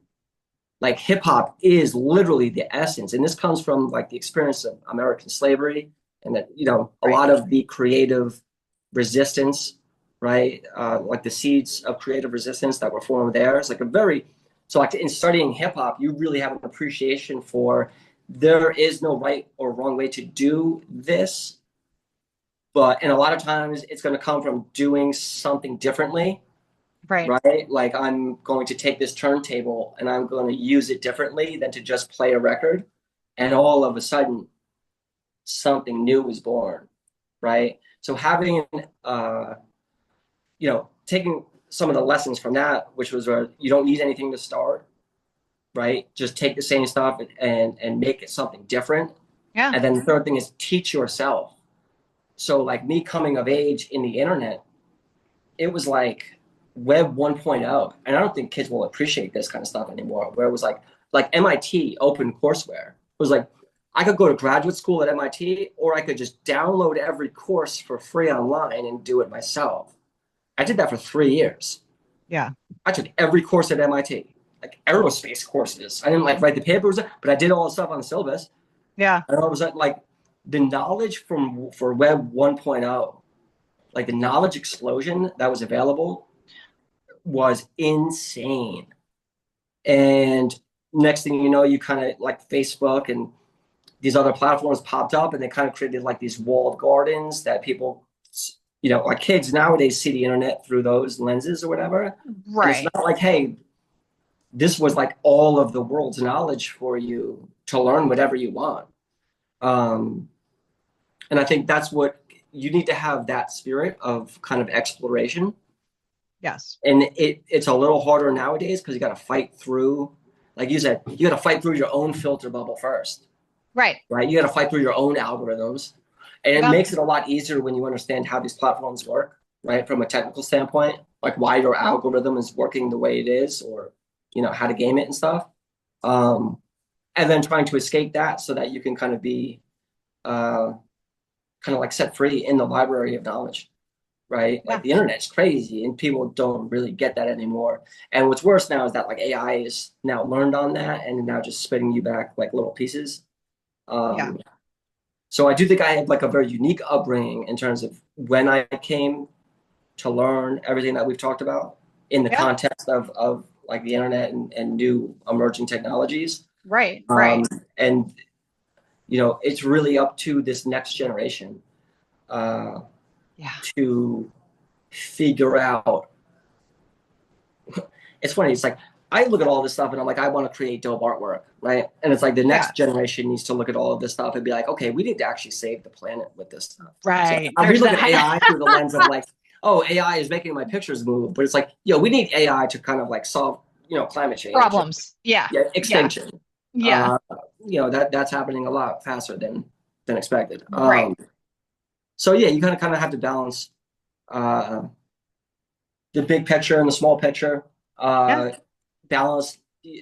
Like hip hop is literally the essence, and this comes from like the experience of American slavery, and that a Right. lot of the creative resistance, right? Like the seeds of creative resistance that were formed there. It's like a very so like in studying hip hop, you really have an appreciation for there is no right or wrong way to do this, but and a lot of times it's going to come from doing something differently, Right. right? Like I'm going to take this turntable and I'm going to use it differently than to just play a record. And all of a sudden, something new is born, right? So having, taking some of the lessons from that, which was where you don't need anything to start, right? Just take the same stuff and make it something different. Yeah. And then the third thing is teach yourself. So like me coming of age in the internet, it was like Web 1.0, and I don't think kids will appreciate this kind of stuff anymore. Where it was like MIT open courseware. It was like I could go to graduate school at MIT, or I could just download every course for free online and do it myself. I did that for 3 years. Yeah. I took every course at MIT, like aerospace courses. I didn't like write the papers, but I did all the stuff on the syllabus. Yeah. And all of a sudden, like the knowledge for Web 1.0, like the knowledge explosion that was available was insane. And next thing you know, you kind of like Facebook and these other platforms popped up and they kind of created like these walled gardens that people, like kids nowadays see the internet through those lenses or whatever. And it's Right. not like, hey, this was like all of the world's knowledge for you to learn whatever you want. Um, and I think that's what you need to have, that spirit of kind of exploration. Yes. And it's a little harder nowadays because you got to fight through, like you said, you got to fight through your own filter bubble first, Right. right? You got to fight through your own algorithms, and it Yeah. makes it a lot easier when you understand how these platforms work, right? From a technical standpoint, like why your algorithm is working the way it is, or how to game it and stuff. And then trying to escape that so that you can kind of be kind of like set free in the library of knowledge, right? Yeah. Like the internet's crazy and people don't really get that anymore. And what's worse now is that like AI is now learned on that and now just spitting you back like little pieces. Yeah. So I do think I had like a very unique upbringing in terms of when I came to learn everything that we've talked about in the Yeah. context of like the internet and new emerging technologies. Right. Um, Right. and it's really up to this next generation uh, Yeah. to figure out. It's funny. It's like I look at all this stuff and I'm like, I want to create dope artwork, right? And it's like the Yeah. next generation needs to look at all of this stuff and be like, okay, we need to actually save the planet with this stuff. Right. So we There's look at that. AI through the lens of like, oh, AI is making my pictures move, but it's like, we need AI to kind of like solve, climate change, Problems. Yeah. yeah, extinction. Yeah. That's happening a lot faster than expected. Right. So yeah, you kind of have to balance uh, the big picture and the small picture, Yeah. balance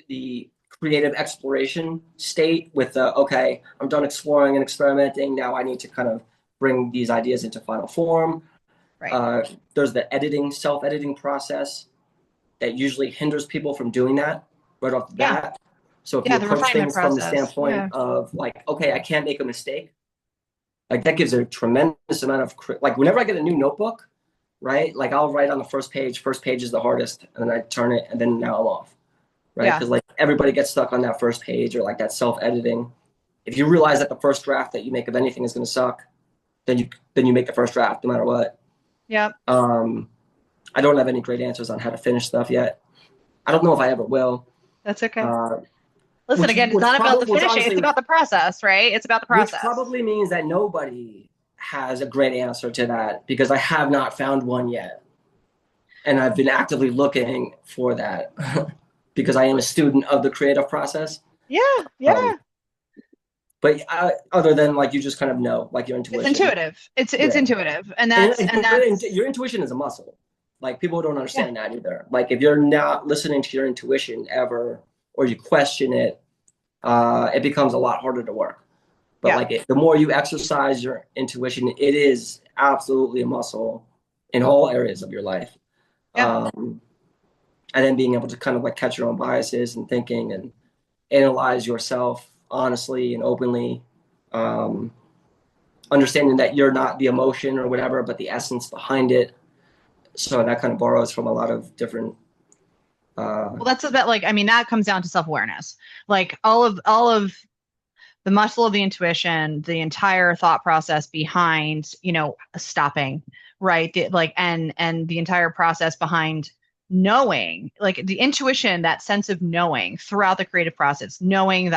the creative exploration state with the, okay, I'm done exploring and experimenting. Now I need to kind of bring these ideas into final form. Right. There's the self-editing process that usually hinders people from doing that right off the Yeah. bat. So if you Yeah. The approach refinement things from the process. standpoint Yeah. of like, okay, I can't make a mistake, like that gives a tremendous amount of like whenever I get a new notebook, right? Like I'll write on the first page is the hardest, and then I turn it, and then now I'm off, right? Yeah. Because like everybody gets stuck on that first page or like that self-editing. If you realize that the first draft that you make of anything is going to suck, then you make the first draft no matter what. Yep. I don't have any great answers on how to finish stuff yet. I don't know if I ever will. That's okay. Listen, again, it's Which not about the finishing. honestly, It's about the process, right? It's about the which process. probably means that nobody has a great answer to that because I have not found one yet. And I've been actively looking for that because I am a student of the creative process. Yeah. Yeah. But other than like you just kind of know, like your intuition. It's intuitive. It's Yeah. intuitive, and that's your intuition is a muscle. Like people don't understand that either. Like if you're not listening to your intuition ever, or you question it, it becomes a lot harder to work. But like the more you exercise your intuition, it is absolutely a muscle in all areas of your life. Yeah. And then being able to kind of like catch your own biases and thinking and analyze yourself honestly and openly, understanding that you're not the emotion or whatever, but the essence behind it. So that kind of borrows from a lot of different. Well, that's about like, I mean, that comes down to self-awareness. Like all of the muscle of the intuition, the entire thought process behind, stopping, right? Like, and the entire process behind knowing, like the intuition, that sense of knowing throughout the creative process, knowing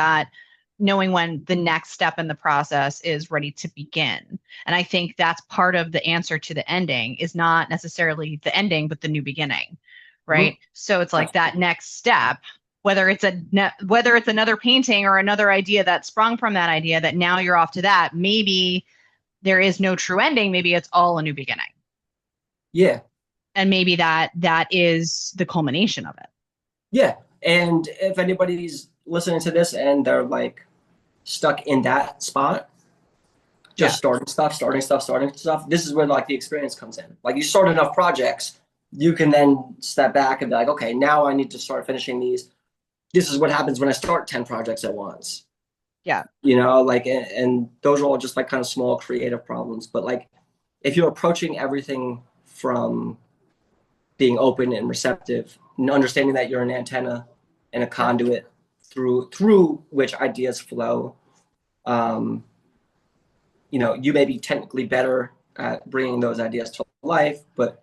when the next step in the process is ready to begin. And I think that's part of the answer to the ending is not necessarily the ending, but the new beginning, right? Mhm. So it's like that next step, whether it's another painting or another idea that sprung from that idea that now you're off to that, maybe there is no true ending, maybe it's all a new beginning. Yeah. And maybe that is the culmination of it. Yeah. And if anybody's listening to this and they're like stuck in that spot, Yeah. just starting stuff, this is where like the experience comes in. Like you start enough projects, you can then step back and be like, okay, now I need to start finishing these. This is what happens when I start 10 projects at once. Yeah. Like, and those are all just like kind of small creative problems. But like, if you're approaching everything from being open and receptive and understanding that you're an antenna and a conduit through which ideas flow, you may be technically better at bringing those ideas to life, but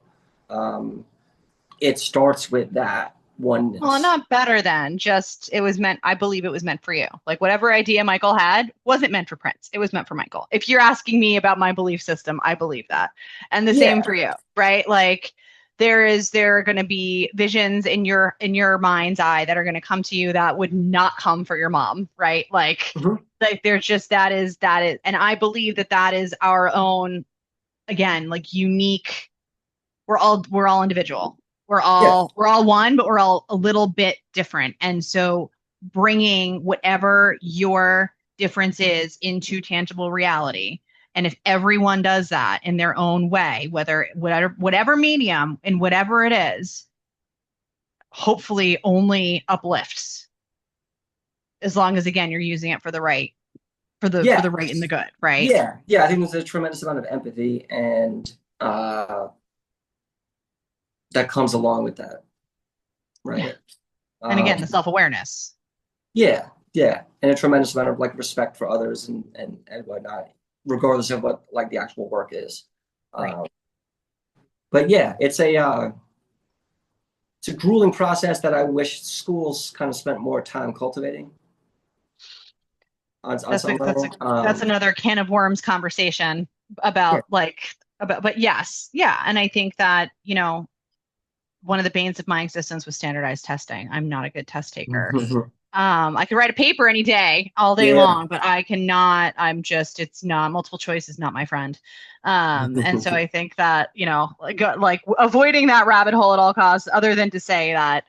it starts with that Well, oneness. not better than just I believe it was meant for you. Like whatever idea Michael had wasn't meant for Prince. It was meant for Michael. If you're asking me about my belief system, I believe that. And the same Yeah. for you, right? Like there are going to be visions in your mind's eye that are going to come to you that would not come for your mom, right? Mhm. Like there's just that is and I believe that is our own, again, like unique. We're all individual. We're Yeah. all we're all one, but we're all a little bit different. And so bringing whatever your difference is into tangible reality. And if everyone does that in their own way, whatever medium and whatever it is, hopefully only uplifts, as long as again you're using it for the right, for Yeah. the right and the good, right? Yeah. Yeah. I think there's a tremendous amount of empathy and that comes along with that. Yeah. Right. And again, Um, the self-awareness. yeah. Yeah. And a tremendous amount of like respect for others and whatnot, regardless of what like the actual work is. Right. Um, but yeah, it's a grueling process that I wish schools kind of spent more time cultivating on That's a, some that's a, level. that's another can of worms conversation Yeah. but yes, yeah. And I think that, one of the banes of my existence was standardized testing. I'm not a good test taker. I could write a paper any day, all day Yeah. long, but I cannot. It's not, multiple choice is not my friend. And so I think that, like avoiding that rabbit hole at all costs, other than to say that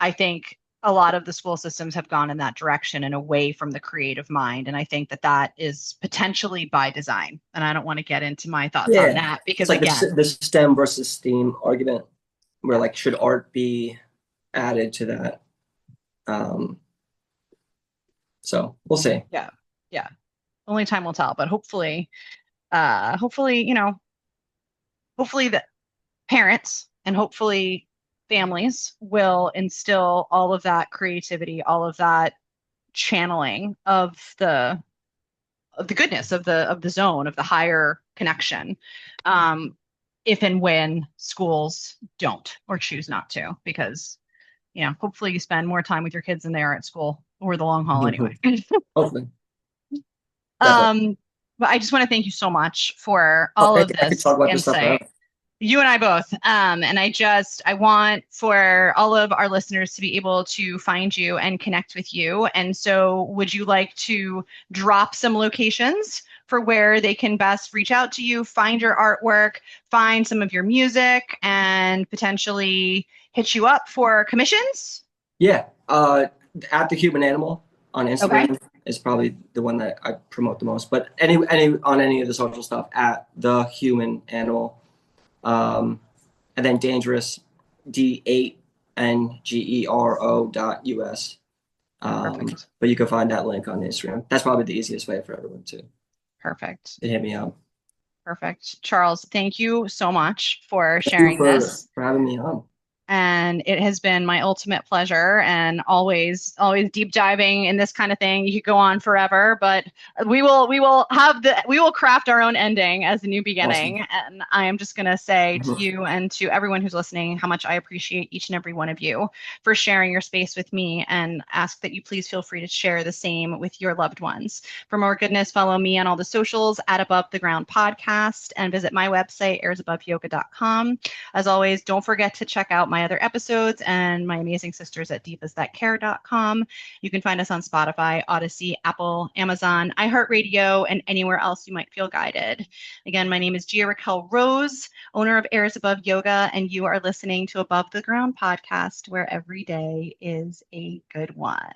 I think a lot of the school systems have gone in that direction and away from the creative mind. And I think that is potentially by design. And I don't want to get into my thoughts on Yeah. that It's because, like again, the STEM versus STEAM argument, where yeah, like should art be added to that? Um, so we'll see. yeah, yeah. Only time will tell. But hopefully the parents and hopefully families will instill all of that creativity, all of that channeling of the goodness of the zone of the higher connection, um, if and when schools don't or choose not to, because hopefully you spend more time with your kids than they are at school over the long haul anyway. Hopefully, definitely. um, but I just want to thank you so much for all Okay, of I could talk this about this stuff insight. forever. You and I both. And I want for all of our listeners to be able to find you and connect with you. And so would you like to drop some locations for where they can best reach out to you, find your artwork, find some of your music, and potentially hit you up for commissions? Yeah. At the Human Animal on Okay. Instagram is probably the one that I promote the most. But any of the social stuff at the human animal, and then dangerous DANGERO.US. Perfect. But you can find that link on Instagram. That's probably the easiest way for everyone Perfect. to hit me up. Perfect. Charles, thank you so much for Thank you sharing this. for having me on. And it has been my ultimate pleasure, and always deep diving in this kind of thing. You could go on forever, but we will craft our own ending as a new beginning. Awesome. And I am just going to say to you and to everyone who's listening how much I appreciate each and every one of you for sharing your space with me, and ask that you please feel free to share the same with your loved ones. For more goodness, follow me on all the socials at Above the Ground Podcast, and visit my website, airsaboveyoga.com. As always, don't forget to check out my other episodes and my amazing sisters at divasthatcare.com. You can find us on Spotify, Odyssey, Apple, Amazon, iHeartRadio, and anywhere else you might feel guided. Again, my name is Gia-Raquel Rose, owner of Airs Above Yoga, and you are listening to Above the Ground Podcast, where every day is a good one.